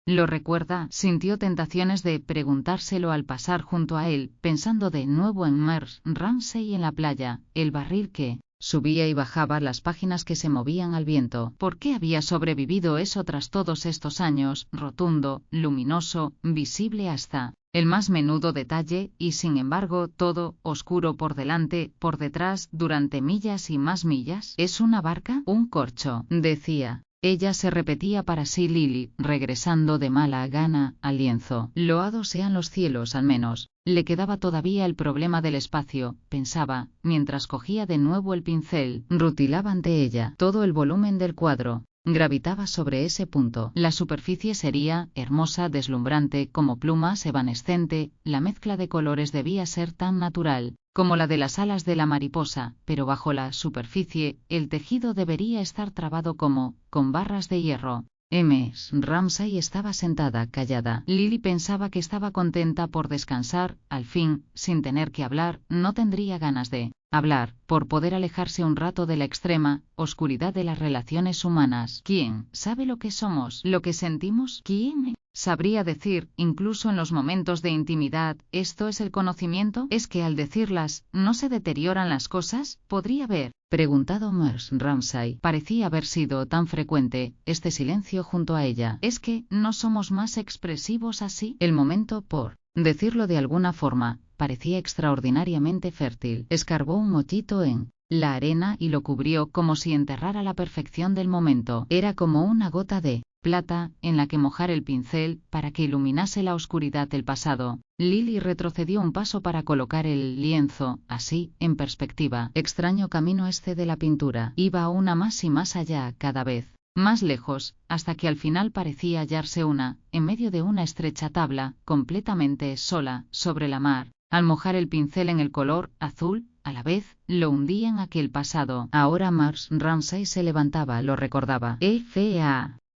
¿Lo recuerda? Sintió tentaciones de preguntárselo al pasar junto a él, pensando de nuevo en Mers Ramsay en la playa, el barril que subía y bajaba, las páginas que se movían al viento. ¿Por qué había sobrevivido eso tras todos estos años? Rotundo, luminoso, visible hasta el más menudo detalle, y sin embargo todo, oscuro por delante, por detrás, durante millas y más millas. ¿Es una barca? Un corcho, decía. Ella se repetía para sí. Lily, regresando de mala gana al lienzo. Loados sean los cielos, al menos. Le quedaba todavía el problema del espacio, pensaba, mientras cogía de nuevo el pincel. Rutilaba ante ella. Todo el volumen del cuadro gravitaba sobre ese punto. La superficie sería hermosa, deslumbrante, como plumas evanescente. La mezcla de colores debía ser tan natural como la de las alas de la mariposa, pero bajo la superficie, el tejido debería estar trabado como con barras de hierro. Mrs. Ramsay estaba sentada, callada. Lily pensaba que estaba contenta por descansar, al fin, sin tener que hablar. No tendría ganas de hablar, por poder alejarse un rato de la extrema oscuridad de las relaciones humanas. ¿Quién sabe lo que somos, lo que sentimos? ¿Quién sabría decir, incluso en los momentos de intimidad, esto es el conocimiento? ¿Es que al decirlas, no se deterioran las cosas? ¿Podría haber preguntado Mrs. Ramsay? Parecía haber sido tan frecuente este silencio junto a ella. ¿Es que no somos más expresivos así? El momento, por decirlo de alguna forma, parecía extraordinariamente fértil. Escarbó un mochito en la arena y lo cubrió como si enterrara la perfección del momento. Era como una gota de plata en la que mojar el pincel para que iluminase la oscuridad del pasado. Lily retrocedió un paso para colocar el lienzo, así, en perspectiva. Extraño camino este de la pintura. Iba aún más y más allá, cada vez más lejos, hasta que al final parecía hallarse en medio de una estrecha tabla, completamente sola, sobre la mar. Al mojar el pincel en el color azul, a la vez, lo hundía en aquel pasado. Ahora Mrs. Ramsay se levantaba, lo recordaba.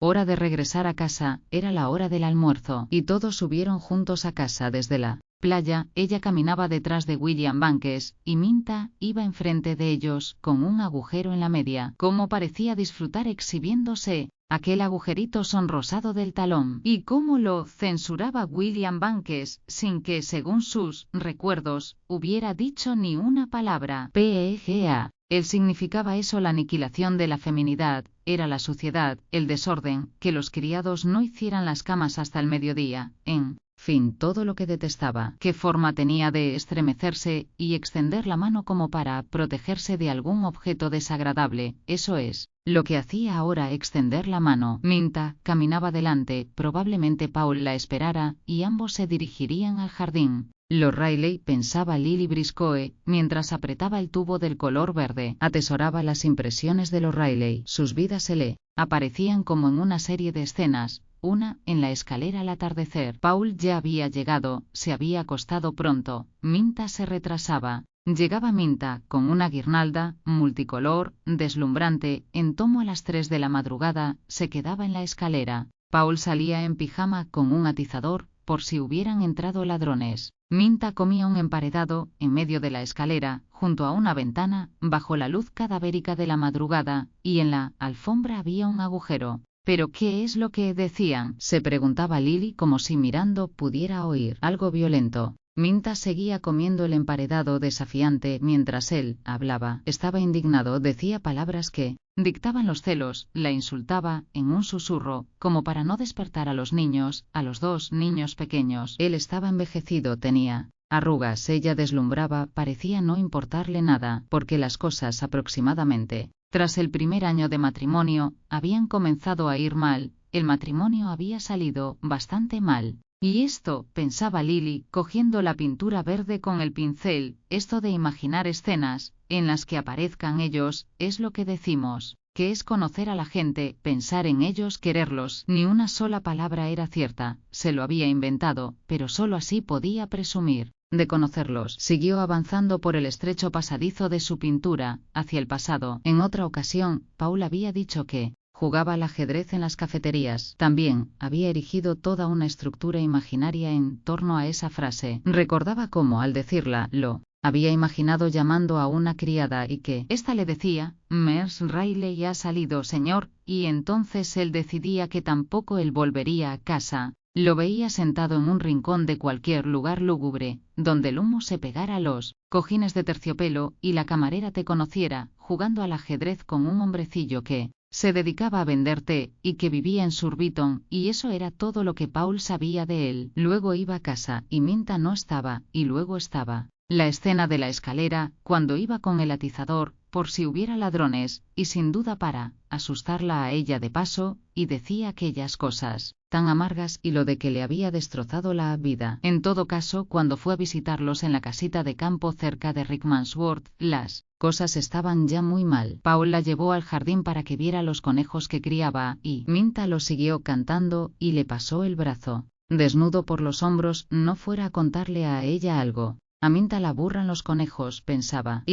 Hora de regresar a casa, era la hora del almuerzo, y todos subieron juntos a casa desde la playa. Ella caminaba detrás de William Bankes, y Minta iba enfrente de ellos, con un agujero en la media. Cómo parecía disfrutar exhibiéndose aquel agujerito sonrosado del talón, y cómo lo censuraba William Bankes, sin que, según sus recuerdos, hubiera dicho ni una palabra. Él significaba eso, la aniquilación de la feminidad, era la suciedad, el desorden, que los criados no hicieran las camas hasta el mediodía, en fin, todo lo que detestaba. ¿Qué forma tenía de estremecerse y extender la mano como para protegerse de algún objeto desagradable? Eso es lo que hacía ahora, extender la mano. Minta caminaba delante, probablemente Paul la esperara, y ambos se dirigirían al jardín. Los Riley, pensaba Lily Briscoe, mientras apretaba el tubo del color verde. Atesoraba las impresiones de los Riley. Sus vidas se le aparecían como en una serie de escenas. Una, en la escalera al atardecer. Paul ya había llegado, se había acostado pronto. Minta se retrasaba. Llegaba Minta, con una guirnalda, multicolor, deslumbrante, en tomo a las 3 de la madrugada, se quedaba en la escalera. Paul salía en pijama con un atizador, por si hubieran entrado ladrones. Minta comía un emparedado, en medio de la escalera, junto a una ventana, bajo la luz cadavérica de la madrugada, y en la alfombra había un agujero. ¿Pero qué es lo que decían?, se preguntaba Lily, como si mirando pudiera oír algo violento. Minta seguía comiendo el emparedado desafiante mientras él hablaba. Estaba indignado, decía palabras que dictaban los celos, la insultaba en un susurro, como para no despertar a los niños, a los 2 niños pequeños. Él estaba envejecido, tenía arrugas, ella deslumbraba, parecía no importarle nada, porque las cosas aproximadamente tras el primer año de matrimonio habían comenzado a ir mal. El matrimonio había salido bastante mal. Y esto, pensaba Lily, cogiendo la pintura verde con el pincel, esto de imaginar escenas en las que aparezcan ellos, es lo que decimos, que es conocer a la gente, pensar en ellos, quererlos. Ni una sola palabra era cierta, se lo había inventado, pero solo así podía presumir de conocerlos. Siguió avanzando por el estrecho pasadizo de su pintura, hacia el pasado. En otra ocasión, Paul había dicho que jugaba al ajedrez en las cafeterías. También había erigido toda una estructura imaginaria en torno a esa frase. Recordaba cómo, al decirla, lo Había imaginado llamando a una criada y que ésta le decía, Mrs. Riley ha salido, señor, y entonces él decidía que tampoco él volvería a casa. Lo veía sentado en un rincón de cualquier lugar lúgubre, donde el humo se pegara a los cojines de terciopelo y la camarera te conociera, jugando al ajedrez con un hombrecillo que se dedicaba a vender té y que vivía en Surbiton, y eso era todo lo que Paul sabía de él. Luego iba a casa y Minta no estaba, y luego estaba la escena de la escalera, cuando iba con el atizador, por si hubiera ladrones, y sin duda para asustarla a ella de paso, y decía aquellas cosas tan amargas y lo de que le había destrozado la vida. En todo caso, cuando fue a visitarlos en la casita de campo cerca de Rickmansworth, las cosas estaban ya muy mal. Paul la llevó al jardín para que viera los conejos que criaba, y Minta lo siguió cantando, y le pasó el brazo desnudo por los hombros, no fuera a contarle a ella algo. A Minta la aburran los conejos, pensaba.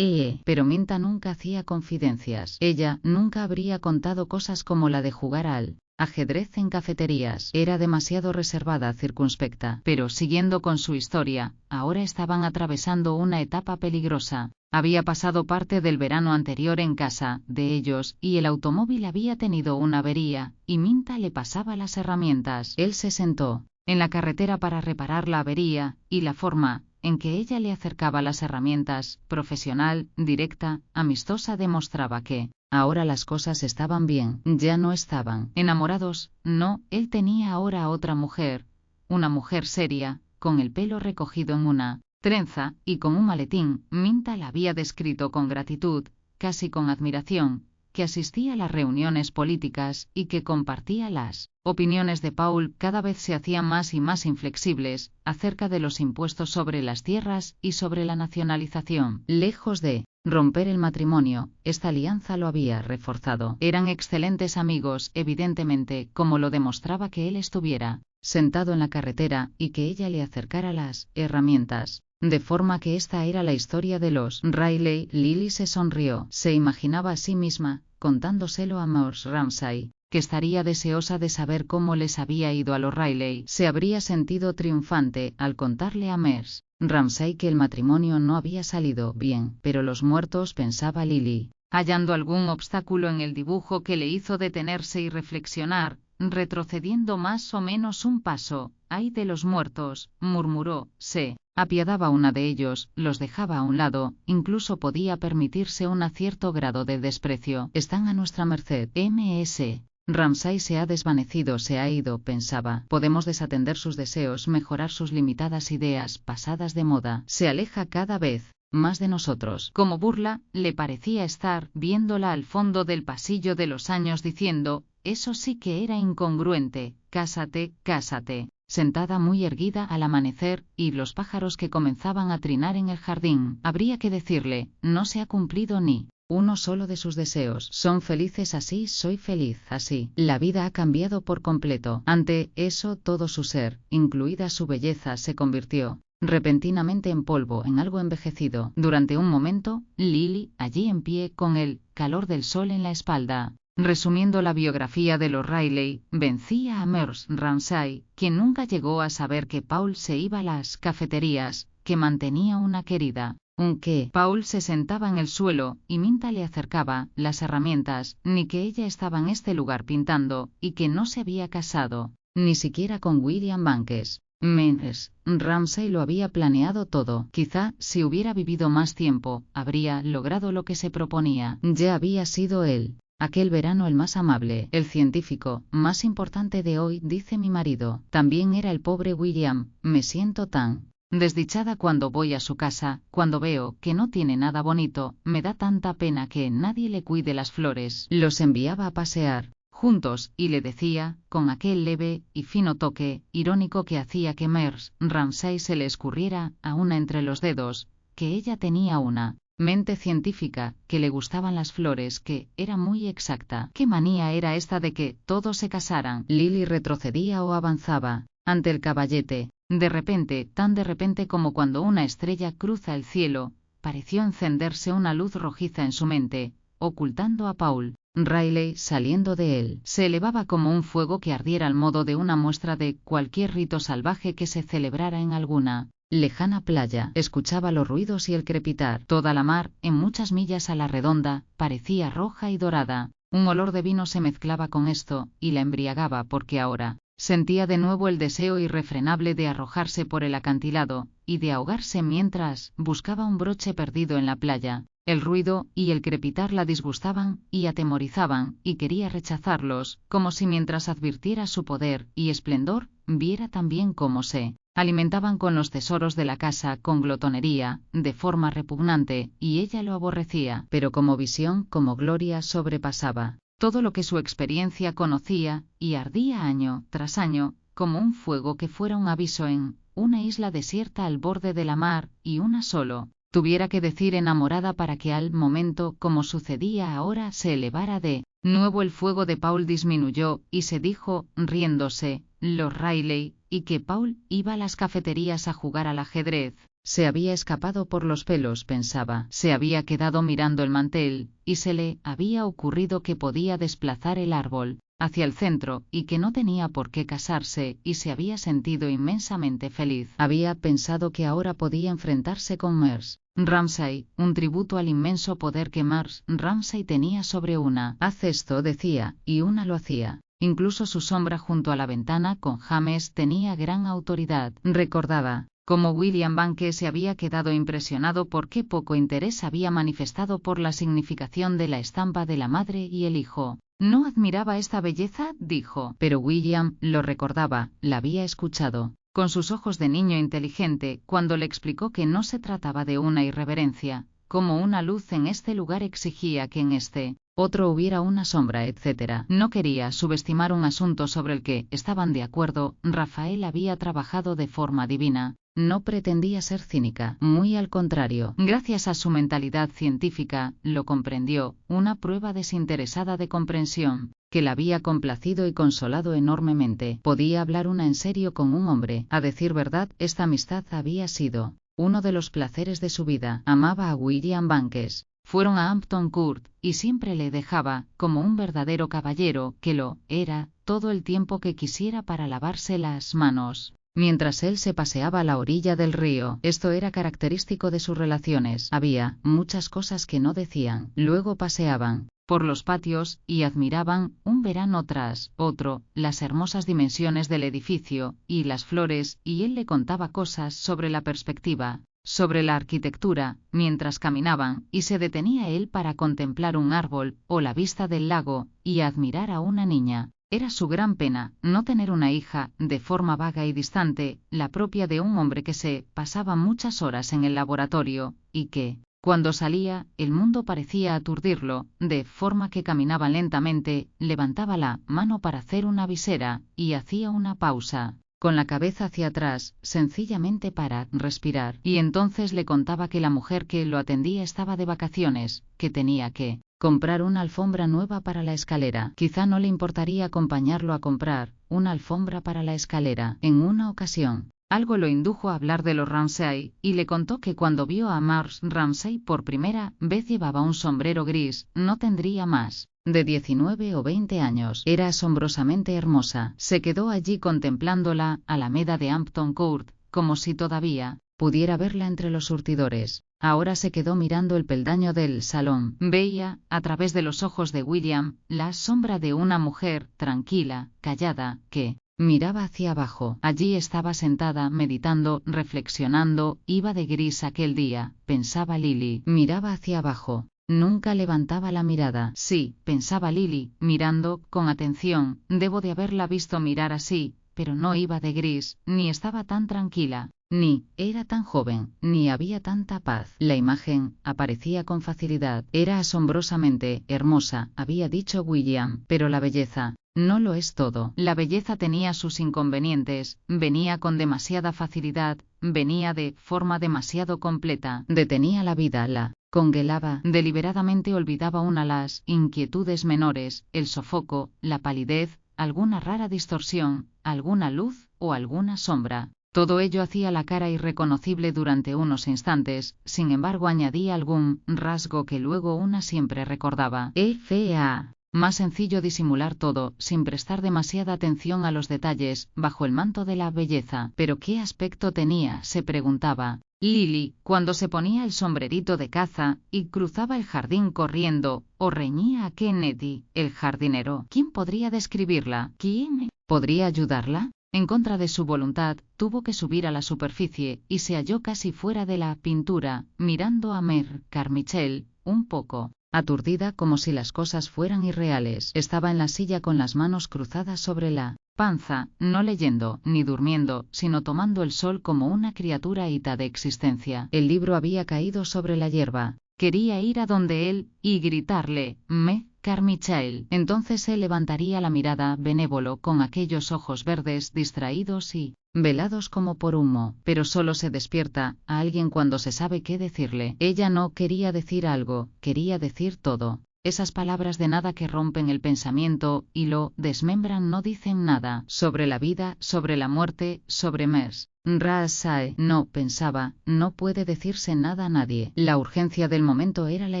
Pero Minta nunca hacía confidencias. Ella nunca habría contado cosas como la de jugar al ajedrez en cafeterías. Era demasiado reservada, circunspecta. Pero siguiendo con su historia, ahora estaban atravesando una etapa peligrosa. Había pasado parte del verano anterior en casa de ellos, y el automóvil había tenido una avería, y Minta le pasaba las herramientas. Él se sentó en la carretera para reparar la avería, y la forma en que ella le acercaba las herramientas, profesional, directa, amistosa, demostraba que ahora las cosas estaban bien. Ya no estaban enamorados, no, él tenía ahora a otra mujer, una mujer seria, con el pelo recogido en una trenza, y con un maletín. Minta la había descrito con gratitud, casi con admiración, que asistía a las reuniones políticas y que compartía las opiniones de Paul. Cada vez se hacían más y más inflexibles acerca de los impuestos sobre las tierras y sobre la nacionalización. Lejos de romper el matrimonio, esta alianza lo había reforzado. Eran excelentes amigos, evidentemente, como lo demostraba que él estuviera sentado en la carretera y que ella le acercara las herramientas. De forma que esta era la historia de los Riley. Lily se sonrió. Se imaginaba a sí misma contándoselo a Mrs. Ramsay, que estaría deseosa de saber cómo les había ido a los Riley. Se habría sentido triunfante al contarle a Mrs. Ramsay que el matrimonio no había salido bien. Pero los muertos, pensaba Lily, hallando algún obstáculo en el dibujo que le hizo detenerse y reflexionar, retrocediendo más o menos un paso. «Ay de los muertos», murmuró, se apiadaba una de ellos, los dejaba a un lado, incluso podía permitirse un cierto grado de desprecio. «Están a nuestra merced. Ms. Ramsay se ha desvanecido, se ha ido», pensaba. «Podemos desatender sus deseos, mejorar sus limitadas ideas pasadas de moda. Se aleja cada vez más de nosotros». Como burla, le parecía estar viéndola al fondo del pasillo de los años diciendo, eso sí que era incongruente, «Cásate, cásate», sentada muy erguida al amanecer, y los pájaros que comenzaban a trinar en el jardín. Habría que decirle, no se ha cumplido ni uno solo de sus deseos. Son felices así, soy feliz así. La vida ha cambiado por completo. Ante eso, todo su ser, incluida su belleza, se convirtió repentinamente en polvo, en algo envejecido. Durante un momento, Lily, allí en pie, con el calor del sol en la espalda, resumiendo la biografía de los Riley, vencía a Mrs. Ramsay, quien nunca llegó a saber que Paul se iba a las cafeterías, que mantenía una querida, que Paul se sentaba en el suelo, y Minta le acercaba las herramientas, ni que ella estaba en este lugar pintando, y que no se había casado, ni siquiera con William Bankes. Mrs. Ramsay lo había planeado todo. Quizá, si hubiera vivido más tiempo, habría logrado lo que se proponía. Ya había sido él. Aquel verano el más amable, el científico más importante de hoy, dice mi marido. También era el pobre William. Me siento tan desdichada cuando voy a su casa, cuando veo que no tiene nada bonito, me da tanta pena que nadie le cuide las flores. Los enviaba a pasear juntos, y le decía, con aquel leve y fino toque irónico que hacía que Mrs. Ramsay se le escurriera a una entre los dedos, que ella tenía una mente científica, que le gustaban las flores, que era muy exacta. ¿Qué manía era esta de que todos se casaran? Lily retrocedía o avanzaba ante el caballete. De repente, tan de repente como cuando una estrella cruza el cielo, pareció encenderse una luz rojiza en su mente, ocultando a Paul Riley saliendo de él. Se elevaba como un fuego que ardiera al modo de una muestra de cualquier rito salvaje que se celebrara en alguna lejana playa. Escuchaba los ruidos y el crepitar. Toda la mar, en muchas millas a la redonda, parecía roja y dorada. Un olor de vino se mezclaba con esto, y la embriagaba porque ahora sentía de nuevo el deseo irrefrenable de arrojarse por el acantilado, y de ahogarse mientras buscaba un broche perdido en la playa. El ruido y el crepitar la disgustaban y atemorizaban, y quería rechazarlos, como si mientras advirtiera su poder y esplendor, viera también cómo se alimentaban con los tesoros de la casa con glotonería, de forma repugnante, y ella lo aborrecía, pero como visión, como gloria sobrepasaba todo lo que su experiencia conocía, y ardía año tras año, como un fuego que fuera un aviso en una isla desierta al borde de la mar, y una solo tuviera que decir enamorada para que al momento, como sucedía ahora, se elevara de nuevo el fuego de Paul disminuyó, y se dijo, riéndose, los Riley, y que Paul iba a las cafeterías a jugar al ajedrez. Se había escapado por los pelos, pensaba, se había quedado mirando el mantel, y se le había ocurrido que podía desplazar el árbol hacia el centro, y que no tenía por qué casarse, y se había sentido inmensamente feliz. Había pensado que ahora podía enfrentarse con Mers Ramsay, un tributo al inmenso poder que Mers Ramsay tenía sobre una. Haz esto, decía, y una lo hacía. Incluso su sombra junto a la ventana con James tenía gran autoridad. Recordaba como William Banque se había quedado impresionado por qué poco interés había manifestado por la significación de la estampa de la madre y el hijo. ¿No admiraba esta belleza?, dijo. Pero William lo recordaba, la había escuchado con sus ojos de niño inteligente cuando le explicó que no se trataba de una irreverencia, como una luz en este lugar exigía que en este otro hubiera una sombra, etc. No quería subestimar un asunto sobre el que estaban de acuerdo. Rafael había trabajado de forma divina. No pretendía ser cínica, muy al contrario. Gracias a su mentalidad científica, lo comprendió, una prueba desinteresada de comprensión, que la había complacido y consolado enormemente. Podía hablar una en serio con un hombre. A decir verdad, esta amistad había sido uno de los placeres de su vida. Amaba a William Banques. Fueron a Hampton Court, y siempre le dejaba, como un verdadero caballero, que lo era, todo el tiempo que quisiera para lavarse las manos, mientras él se paseaba a la orilla del río. Esto era característico de sus relaciones. Había muchas cosas que no decían. Luego paseaban por los patios, y admiraban, un verano tras otro, las hermosas dimensiones del edificio, y las flores, y él le contaba cosas sobre la perspectiva, sobre la arquitectura, mientras caminaban, y se detenía él para contemplar un árbol, o la vista del lago, y admirar a una niña. Era su gran pena, no tener una hija, de forma vaga y distante, la propia de un hombre que se pasaba muchas horas en el laboratorio, y que, cuando salía, el mundo parecía aturdirlo, de forma que caminaba lentamente, levantaba la mano para hacer una visera, y hacía una pausa con la cabeza hacia atrás, sencillamente para respirar, y entonces le contaba que la mujer que lo atendía estaba de vacaciones, que tenía que comprar una alfombra nueva para la escalera. Quizá no le importaría acompañarlo a comprar una alfombra para la escalera. En una ocasión, algo lo indujo a hablar de los Ramsay, y le contó que cuando vio a Mrs. Ramsay por primera vez llevaba un sombrero gris. No tendría más de 19 o 20 años. Era asombrosamente hermosa. Se quedó allí contemplando la alameda de Hampton Court, como si todavía pudiera verla entre los surtidores. Ahora se quedó mirando el peldaño del salón. Veía, a través de los ojos de William, la sombra de una mujer, tranquila, callada, que miraba hacia abajo. Allí estaba sentada, meditando, reflexionando. Iba de gris aquel día, pensaba Lily. Miraba hacia abajo. Nunca levantaba la mirada. Sí, pensaba Lily, mirando con atención. Debo de haberla visto mirar así, pero no iba de gris, ni estaba tan tranquila, ni era tan joven, ni había tanta paz. La imagen aparecía con facilidad. Era asombrosamente hermosa, había dicho William, pero la belleza no lo es todo. La belleza tenía sus inconvenientes, venía con demasiada facilidad, venía de forma demasiado completa, detenía la vida, la congelaba, deliberadamente olvidaba las inquietudes menores, el sofoco, la palidez, alguna rara distorsión, alguna luz o alguna sombra. Todo ello hacía la cara irreconocible durante unos instantes, sin embargo añadía algún rasgo que luego una siempre recordaba. F.A. más sencillo disimular todo, sin prestar demasiada atención a los detalles, bajo el manto de la belleza. ¿Pero qué aspecto tenía?, se preguntaba Lily, cuando se ponía el sombrerito de caza y cruzaba el jardín corriendo, o reñía a Kennedy, el jardinero. ¿Quién podría describirla? ¿Quién podría ayudarla? En contra de su voluntad, tuvo que subir a la superficie, y se halló casi fuera de la pintura, mirando a Mère Carmichael, un poco aturdida, como si las cosas fueran irreales. Estaba en la silla con las manos cruzadas sobre la panza, no leyendo, ni durmiendo, sino tomando el sol como una criatura ita de existencia. El libro había caído sobre la hierba. Quería ir a donde él, y gritarle, «Mère Carmichael». Entonces él levantaría la mirada, benévolo, con aquellos ojos verdes, distraídos y velados como por humo. Pero solo se despierta a alguien cuando se sabe qué decirle. Ella no quería decir algo, quería decir todo. Esas palabras de nada que rompen el pensamiento y lo desmembran no dicen nada. Sobre la vida, sobre la muerte, sobre Mers. Rasae. No, pensaba, no puede decirse nada a nadie. La urgencia del momento era la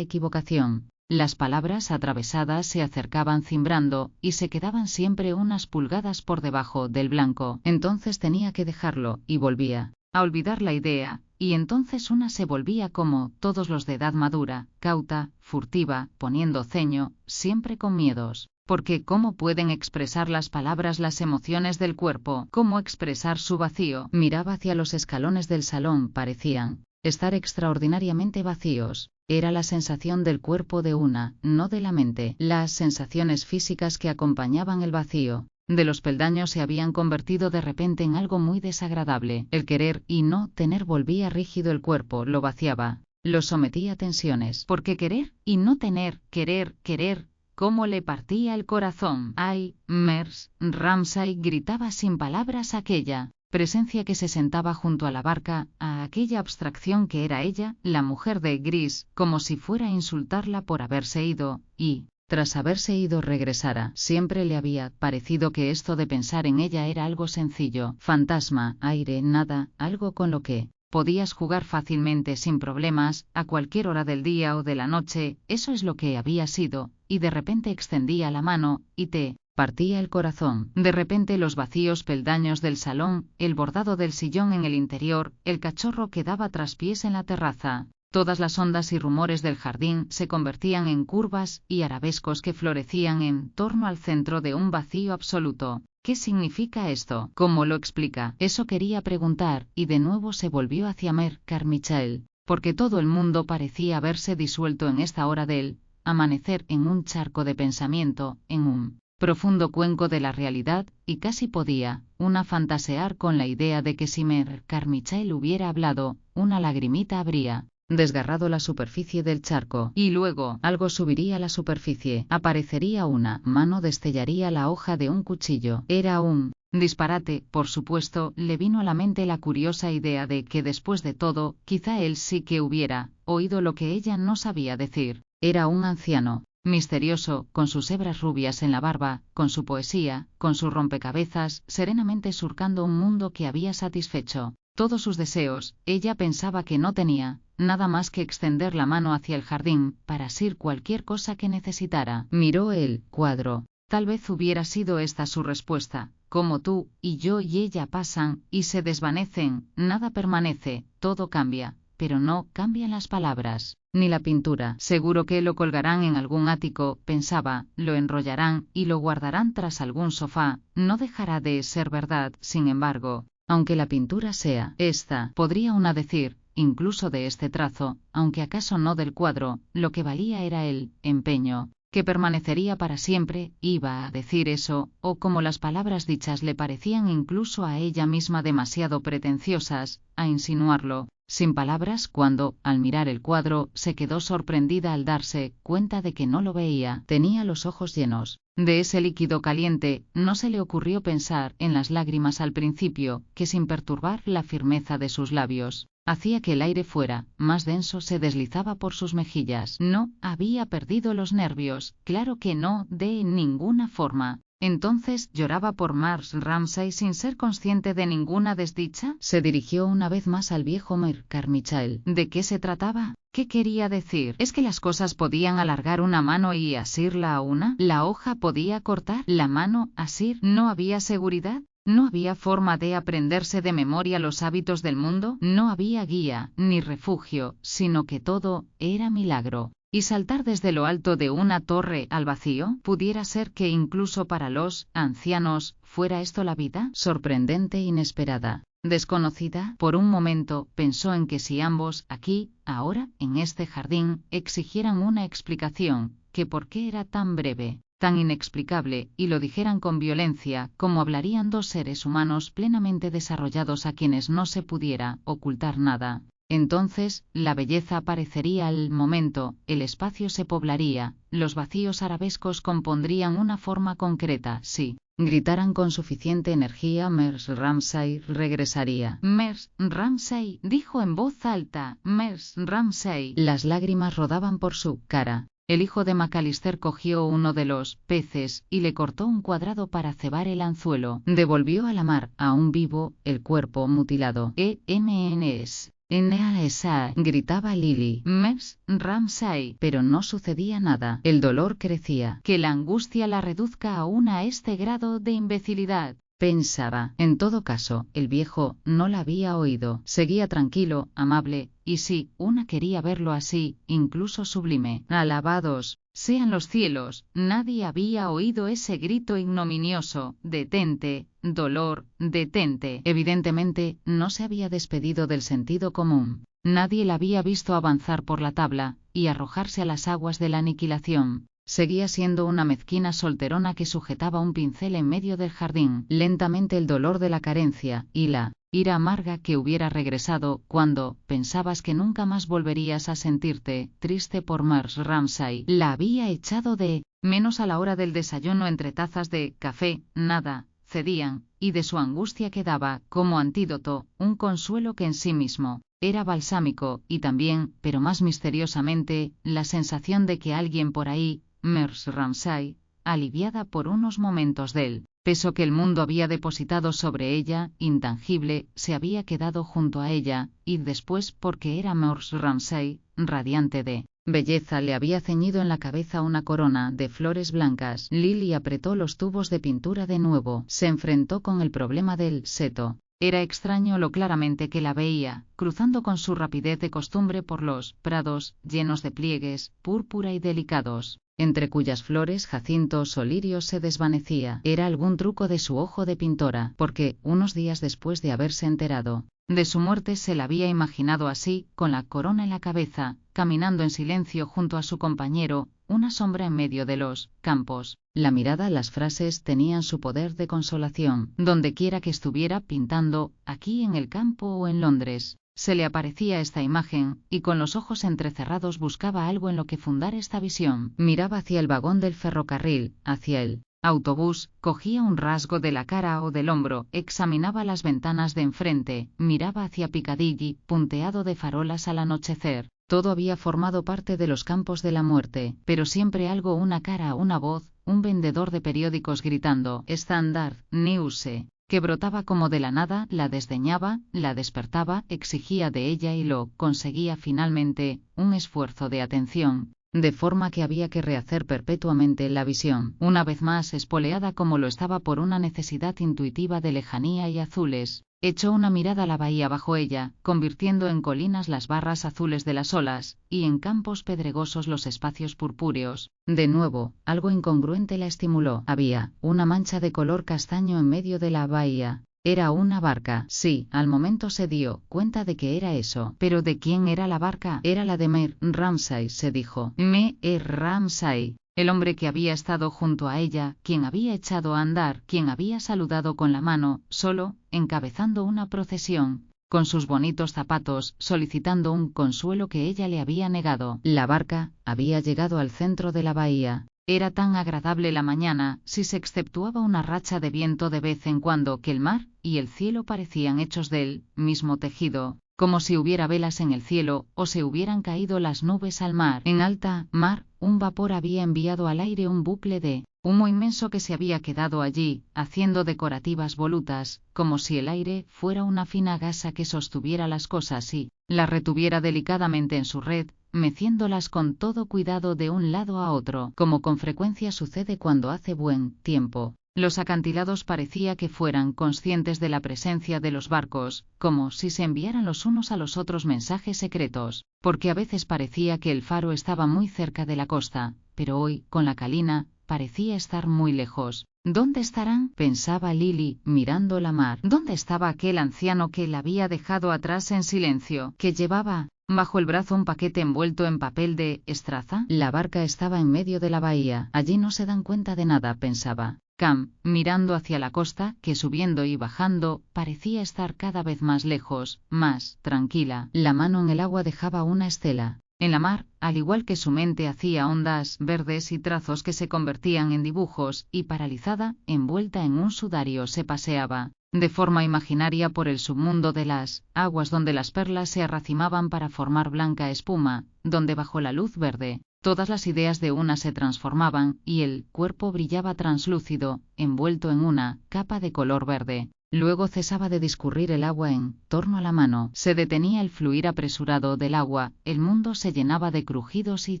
equivocación. Las palabras atravesadas se acercaban cimbrando, y se quedaban siempre unas pulgadas por debajo del blanco. Entonces tenía que dejarlo, y volvía a olvidar la idea, y entonces una se volvía como todos los de edad madura, cauta, furtiva, poniendo ceño, siempre con miedos. Porque ¿cómo pueden expresar las palabras las emociones del cuerpo? ¿Cómo expresar su vacío? Miraba hacia los escalones del salón, parecían estar extraordinariamente vacíos. Era la sensación del cuerpo de una, no de la mente. Las sensaciones físicas que acompañaban el vacío de los peldaños se habían convertido de repente en algo muy desagradable. El querer y no tener volvía rígido el cuerpo, lo vaciaba, lo sometía a tensiones. Porque querer y no tener, querer, cómo le partía el corazón. ¡Ay, Mers! Ramsay gritaba sin palabras aquella presencia que se sentaba junto a la barca, a aquella abstracción que era ella, la mujer de gris, como si fuera a insultarla por haberse ido, y tras haberse ido regresara. Siempre le había parecido que esto de pensar en ella era algo sencillo, fantasma, aire, nada, algo con lo que podías jugar fácilmente sin problemas, a cualquier hora del día o de la noche. Eso es lo que había sido, y de repente extendía la mano, y te partía el corazón. De repente los vacíos peldaños del salón, el bordado del sillón en el interior, el cachorro que daba traspiés en la terraza. Todas las ondas y rumores del jardín se convertían en curvas y arabescos que florecían en torno al centro de un vacío absoluto. ¿Qué significa esto? ¿Cómo lo explica? Eso quería preguntar, y de nuevo se volvió hacia Mère Carmichael, porque todo el mundo parecía haberse disuelto en esta hora del amanecer en un charco de pensamiento, en un profundo cuenco de la realidad, y casi podía una fantasear con la idea de que si Mère Carmichael hubiera hablado, una lagrimita habría desgarrado la superficie del charco, y luego algo subiría a la superficie, aparecería una mano, destellaría la hoja de un cuchillo. Era un disparate, por supuesto. Le vino a la mente la curiosa idea de que después de todo, quizá él sí que hubiera oído lo que ella no sabía decir. Era un anciano misterioso, con sus hebras rubias en la barba, con su poesía, con su rompecabezas, serenamente surcando un mundo que había satisfecho todos sus deseos. Ella pensaba que no tenía nada más que extender la mano hacia el jardín, para asir cualquier cosa que necesitara. Miró el cuadro. Tal vez hubiera sido esta su respuesta. Como tú y yo y ella pasan, y se desvanecen, nada permanece, todo cambia, pero no cambian las palabras, ni la pintura. Seguro que lo colgarán en algún ático, pensaba, lo enrollarán, y lo guardarán tras algún sofá. No dejará de ser verdad, sin embargo, aunque la pintura sea esta, podría una decir, incluso de este trazo, aunque acaso no del cuadro, lo que valía era el empeño, que permanecería para siempre. Iba a decir eso, o como las palabras dichas le parecían incluso a ella misma demasiado pretenciosas, a insinuarlo, sin palabras, cuando, al mirar el cuadro, se quedó sorprendida al darse cuenta de que no lo veía. Tenía los ojos llenos de ese líquido caliente. No se le ocurrió pensar en las lágrimas al principio, que sin perturbar la firmeza de sus labios, hacía que el aire fuera más denso. Se deslizaba por sus mejillas. No había perdido los nervios, claro que no, de ninguna forma. Entonces lloraba por Mars Ramsay sin ser consciente de ninguna desdicha. Se dirigió una vez más al viejo Mer Carmichael. ¿De qué se trataba? ¿Qué quería decir? ¿Es que las cosas podían alargar una mano y asirla a una? ¿La hoja podía cortar la mano, asir? ¿No había seguridad? ¿No había forma de aprenderse de memoria los hábitos del mundo? No había guía, ni refugio, sino que todo era milagro. ¿Y saltar desde lo alto de una torre al vacío? ¿Pudiera ser que incluso para los ancianos fuera esto la vida? Sorprendente e inesperada. Desconocida, por un momento, pensó en que si ambos, aquí, ahora, en este jardín, exigieran una explicación, que por qué era tan breve, tan inexplicable, y lo dijeran con violencia, como hablarían dos seres humanos plenamente desarrollados a quienes no se pudiera ocultar nada. Entonces, la belleza aparecería al momento, el espacio se poblaría, los vacíos arabescos compondrían una forma concreta, si gritaran con suficiente energía, Mers Ramsay regresaría. Mers Ramsay, dijo en voz alta, Mers Ramsay. Las lágrimas rodaban por su cara. El hijo de McAllister cogió uno de los peces y le cortó un cuadrado para cebar el anzuelo. Devolvió a la mar, aún vivo, el cuerpo mutilado. EMNS. N.A.S.A. gritaba Lily. Mers Ramsay. Pero no sucedía nada. El dolor crecía. Que la angustia la reduzca aún a este grado de imbecilidad. Pensaba. En todo caso, el viejo no la había oído. Seguía tranquilo, amable, y sí, una quería verlo así, incluso sublime. Alabados sean los cielos, nadie había oído ese grito ignominioso. Detente, dolor, detente. Evidentemente, no se había despedido del sentido común. Nadie la había visto avanzar por la tabla y arrojarse a las aguas de la aniquilación. Seguía siendo una mezquina solterona que sujetaba un pincel en medio del jardín. Lentamente el dolor de la carencia y la ira amarga que hubiera regresado cuando pensabas que nunca más volverías a sentirte triste por Mers Ramsay. La había echado de menos a la hora del desayuno entre tazas de café, nada cedían, y de su angustia quedaba, como antídoto, un consuelo que en sí mismo era balsámico, y también, pero más misteriosamente, la sensación de que alguien por ahí, Mers Ramsay, aliviada por unos momentos del peso que el mundo había depositado sobre ella, intangible, se había quedado junto a ella, y después porque era Mers Ramsay, radiante de belleza, le había ceñido en la cabeza una corona de flores blancas. Lily apretó los tubos de pintura de nuevo, se enfrentó con el problema del seto. Era extraño lo claramente que la veía, cruzando con su rapidez de costumbre por los prados, llenos de pliegues, púrpura y delicados, entre cuyas flores, jacintos o lirios se desvanecía. Era algún truco de su ojo de pintora, porque, unos días después de haberse enterado de su muerte, se la había imaginado así, con la corona en la cabeza, caminando en silencio junto a su compañero, una sombra en medio de los campos. La mirada, las frases tenían su poder de consolación. Donde quiera que estuviera pintando, aquí en el campo o en Londres, se le aparecía esta imagen, y con los ojos entrecerrados buscaba algo en lo que fundar esta visión. Miraba hacia el vagón del ferrocarril, hacia el autobús, cogía un rasgo de la cara o del hombro, examinaba las ventanas de enfrente, miraba hacia Piccadilly, punteado de farolas al anochecer. Todo había formado parte de los campos de la muerte, pero siempre algo, una cara, una voz, un vendedor de periódicos gritando Standard News, que brotaba como de la nada, la desdeñaba, la despertaba, exigía de ella y lo conseguía finalmente, un esfuerzo de atención, de forma que había que rehacer perpetuamente la visión, una vez más espoleada como lo estaba por una necesidad intuitiva de lejanía y azules. Echó una mirada a la bahía bajo ella, convirtiendo en colinas las barras azules de las olas, y en campos pedregosos los espacios purpúreos. De nuevo, algo incongruente la estimuló. Había una mancha de color castaño en medio de la bahía. Era una barca. Sí, al momento se dio cuenta de que era eso. ¿Pero de quién era la barca? Era la de Mer Ramsay, se dijo. Mer Ramsay. El hombre que había estado junto a ella, quien había echado a andar, quien había saludado con la mano, solo, encabezando una procesión, con sus bonitos zapatos, solicitando un consuelo que ella le había negado. La barca había llegado al centro de la bahía. Era tan agradable la mañana, si se exceptuaba una racha de viento de vez en cuando, que el mar y el cielo parecían hechos del mismo tejido, como si hubiera velas en el cielo o se hubieran caído las nubes al mar. En alta mar, un vapor había enviado al aire un bucle de humo inmenso que se había quedado allí, haciendo decorativas volutas, como si el aire fuera una fina gasa que sostuviera las cosas y las retuviera delicadamente en su red, meciéndolas con todo cuidado de un lado a otro, como con frecuencia sucede cuando hace buen tiempo. Los acantilados parecía que fueran conscientes de la presencia de los barcos, como si se enviaran los unos a los otros mensajes secretos, porque a veces parecía que el faro estaba muy cerca de la costa, pero hoy, con la calina, parecía estar muy lejos. ¿Dónde estarán?, pensaba Lily, mirando la mar. ¿Dónde estaba aquel anciano que la había dejado atrás en silencio, que llevaba bajo el brazo un paquete envuelto en papel de estraza? La barca estaba en medio de la bahía. Allí no se dan cuenta de nada, pensaba Cam, mirando hacia la costa, que subiendo y bajando, parecía estar cada vez más lejos, más tranquila. La mano en el agua dejaba una estela. En la mar, al igual que su mente, hacía ondas verdes y trazos que se convertían en dibujos, y paralizada, envuelta en un sudario, se paseaba de forma imaginaria por el submundo de las aguas donde las perlas se arracimaban para formar blanca espuma, donde bajo la luz verde todas las ideas de una se transformaban, y el cuerpo brillaba translúcido, envuelto en una capa de color verde. Luego cesaba de discurrir el agua en torno a la mano, se detenía el fluir apresurado del agua, el mundo se llenaba de crujidos y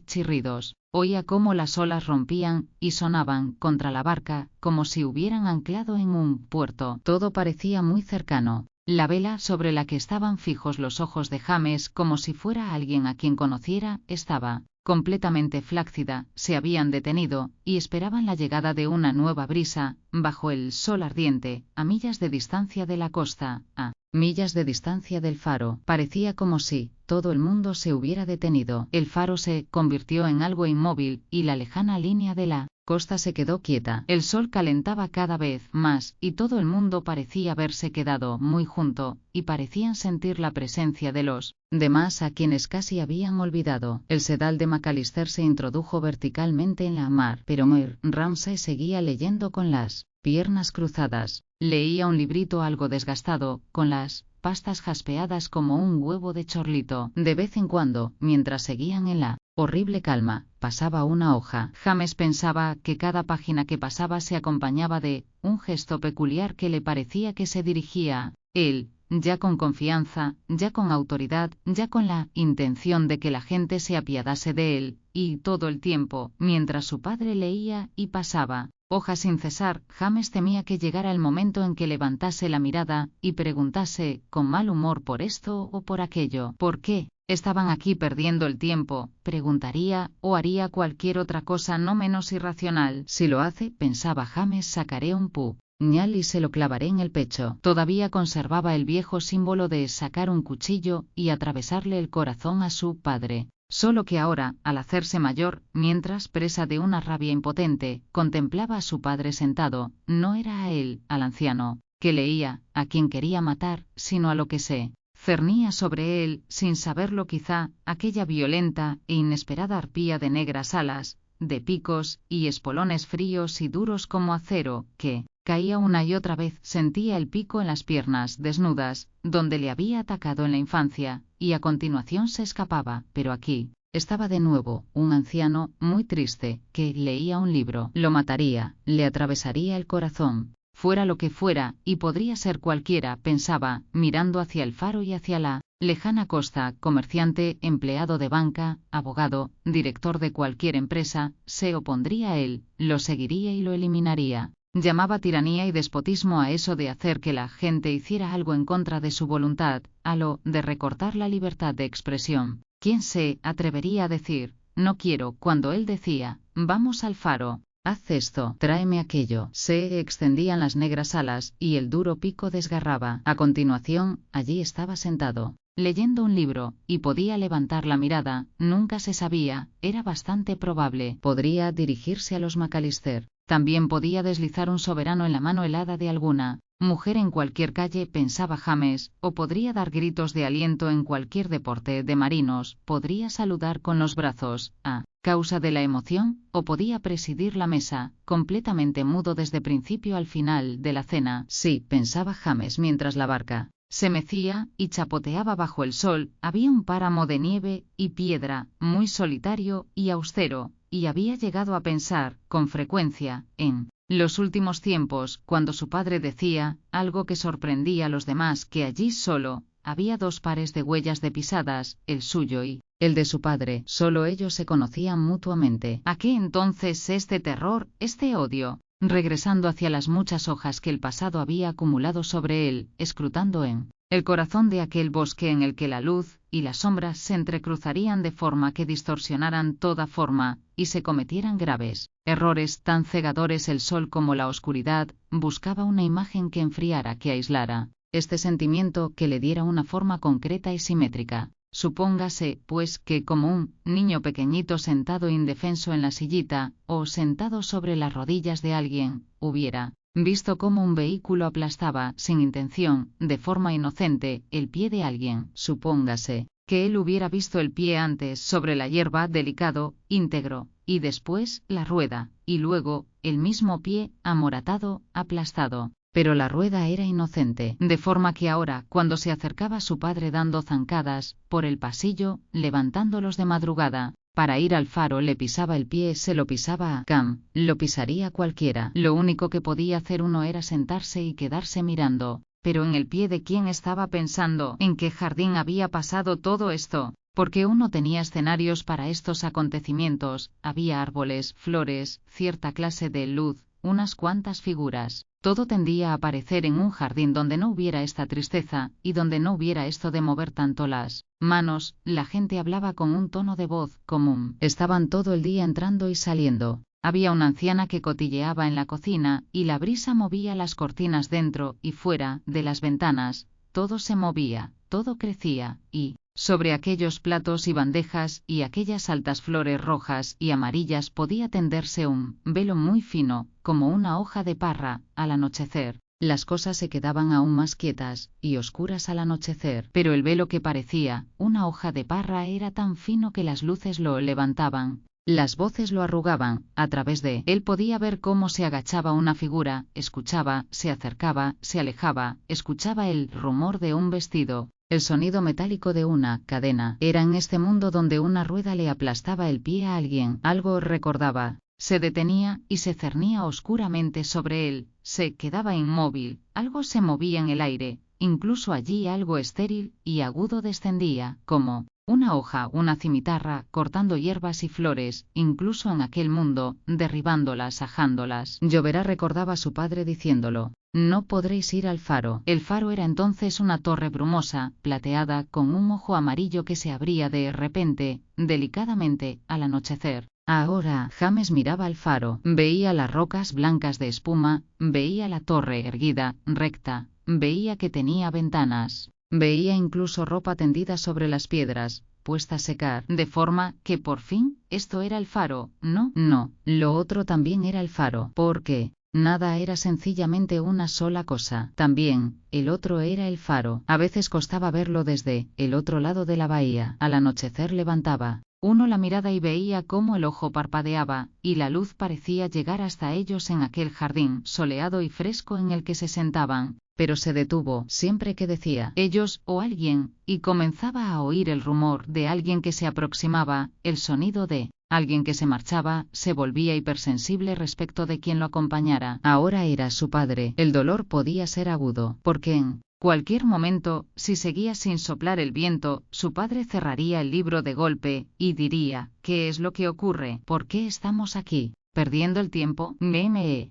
chirridos. Oía cómo las olas rompían y sonaban contra la barca, como si hubieran anclado en un puerto. Todo parecía muy cercano. La vela sobre la que estaban fijos los ojos de James, como si fuera alguien a quien conociera, estaba completamente flácida, se habían detenido, y esperaban la llegada de una nueva brisa, bajo el sol ardiente, a millas de distancia de la costa, a millas de distancia del faro. Parecía como si todo el mundo se hubiera detenido. El faro se convirtió en algo inmóvil, y la lejana línea de la costa se quedó quieta. El sol calentaba cada vez más, y todo el mundo parecía haberse quedado muy junto, y parecían sentir la presencia de los demás a quienes casi habían olvidado. El sedal de McAllister se introdujo verticalmente en la mar, pero Ramsay seguía leyendo con las piernas cruzadas. Leía un librito algo desgastado, con las pastas jaspeadas como un huevo de chorlito. De vez en cuando, mientras seguían en la horrible calma, pasaba una hoja. James pensaba que cada página que pasaba se acompañaba de un gesto peculiar que le parecía que se dirigía a él, ya con confianza, ya con autoridad, ya con la intención de que la gente se apiadase de él, y todo el tiempo, mientras su padre leía y pasaba hojas sin cesar, James temía que llegara el momento en que levantase la mirada y preguntase, con mal humor, por esto o por aquello. ¿Por qué estaban aquí perdiendo el tiempo?, preguntaría, o haría cualquier otra cosa no menos irracional. Si lo hace, pensaba James, sacaré un puñal y se lo clavaré en el pecho. Todavía conservaba el viejo símbolo de sacar un cuchillo y atravesarle el corazón a su padre. Solo que ahora, al hacerse mayor, mientras, presa de una rabia impotente, contemplaba a su padre sentado, no era a él, al anciano, que leía, a quien quería matar, sino a lo que se cernía sobre él, sin saberlo quizá, aquella violenta e inesperada arpía de negras alas, de picos y espolones fríos y duros como acero, que caía una y otra vez. Sentía el pico en las piernas desnudas, donde le había atacado en la infancia, y a continuación se escapaba. Pero aquí estaba de nuevo, un anciano, muy triste, que leía un libro. Lo mataría, le atravesaría el corazón. Fuera lo que fuera, y podría ser cualquiera, pensaba, mirando hacia el faro y hacia la lejana costa. Comerciante, empleado de banca, abogado, director de cualquier empresa, se opondría a él, lo seguiría y lo eliminaría. Llamaba tiranía y despotismo a eso de hacer que la gente hiciera algo en contra de su voluntad, a lo de recortar la libertad de expresión. ¿Quién se atrevería a decir, no quiero, cuando él decía, vamos al faro? Haz esto, tráeme aquello. Se extendían las negras alas, y el duro pico desgarraba. A continuación, allí estaba sentado, leyendo un libro, y podía levantar la mirada, nunca se sabía, era bastante probable. Podría dirigirse a los McAllister. También podía deslizar un soberano en la mano helada de alguna mujer en cualquier calle, pensaba James, o podría dar gritos de aliento en cualquier deporte de marinos, podría saludar con los brazos, a causa de la emoción, o podía presidir la mesa, completamente mudo desde principio al final de la cena. Sí, pensaba James mientras la barca Se mecía y chapoteaba bajo el sol, había un páramo de nieve y piedra, muy solitario y austero, y había llegado a pensar, con frecuencia, en los últimos tiempos, cuando su padre decía, algo que sorprendía a los demás, que allí solo había 2 pares de huellas de pisadas, el suyo y el de su padre, solo ellos se conocían mutuamente. ¿A qué entonces este terror, este odio? Regresando hacia las muchas hojas que el pasado había acumulado sobre él, escrutando en el corazón de aquel bosque en el que la luz y las sombras se entrecruzarían de forma que distorsionaran toda forma, y se cometieran graves errores tan cegadores el sol como la oscuridad, buscaba una imagen que enfriara, que aislara este sentimiento, que le diera una forma concreta y simétrica. Supóngase, pues, que como un niño pequeñito sentado indefenso en la sillita, o sentado sobre las rodillas de alguien, hubiera visto cómo un vehículo aplastaba, sin intención, de forma inocente, el pie de alguien. Supóngase que él hubiera visto el pie antes sobre la hierba, delicado, íntegro, y después la rueda, y luego el mismo pie, amoratado, aplastado. Pero la rueda era inocente, de forma que ahora, cuando se acercaba a su padre dando zancadas por el pasillo, levantándolos de madrugada, para ir al faro, le pisaba el pie, se lo pisaba a Cam, lo pisaría cualquiera. Lo único que podía hacer uno era sentarse y quedarse mirando. Pero ¿en el pie de quién estaba pensando? ¿En qué jardín había pasado todo esto? Porque uno tenía escenarios para estos acontecimientos, había árboles, flores, cierta clase de luz, unas cuantas figuras. Todo tendía a aparecer en un jardín donde no hubiera esta tristeza, y donde no hubiera esto de mover tanto las manos. La gente hablaba con un tono de voz común. Estaban todo el día entrando y saliendo. Había una anciana que cotilleaba en la cocina, y la brisa movía las cortinas dentro y fuera de las ventanas. Todo se movía, todo crecía, y sobre aquellos platos y bandejas y aquellas altas flores rojas y amarillas podía tenderse un velo muy fino, como una hoja de parra. Al anochecer, las cosas se quedaban aún más quietas y oscuras al anochecer, pero el velo que parecía una hoja de parra era tan fino que las luces lo levantaban, las voces lo arrugaban. A través de él podía ver cómo se agachaba una figura, escuchaba, se acercaba, se alejaba, escuchaba el rumor de un vestido, el sonido metálico de una cadena. Era en este mundo donde una rueda le aplastaba el pie a alguien. Algo recordaba, se detenía y se cernía oscuramente sobre él, se quedaba inmóvil, algo se movía en el aire, incluso allí algo estéril y agudo descendía, como una hoja, una cimitarra, cortando hierbas y flores, incluso en aquel mundo, derribándolas, ajándolas. Lloverá, recordaba a su padre diciéndolo. No podréis ir al faro. El faro era entonces una torre brumosa, plateada, con un ojo amarillo que se abría de repente, delicadamente, al anochecer. Ahora James miraba al faro, veía las rocas blancas de espuma, veía la torre erguida, recta, veía que tenía ventanas. Veía incluso ropa tendida sobre las piedras, puesta a secar, de forma que por fin, esto era el faro. No, lo otro también era el faro, porque nada era sencillamente una sola cosa. También, el otro era el faro. A veces costaba verlo desde el otro lado de la bahía. Al anochecer levantaba uno la mirada y veía cómo el ojo parpadeaba, y la luz parecía llegar hasta ellos en aquel jardín soleado y fresco en el que se sentaban. Pero se detuvo siempre que decía ellos o alguien, y comenzaba a oír el rumor de alguien que se aproximaba, el sonido de alguien que se marchaba, se volvía hipersensible respecto de quien lo acompañara. Ahora era su padre. El dolor podía ser agudo, porque en cualquier momento, si seguía sin soplar el viento, su padre cerraría el libro de golpe, y diría, ¿qué es lo que ocurre? ¿Por qué estamos aquí? ¿Perdiendo el tiempo?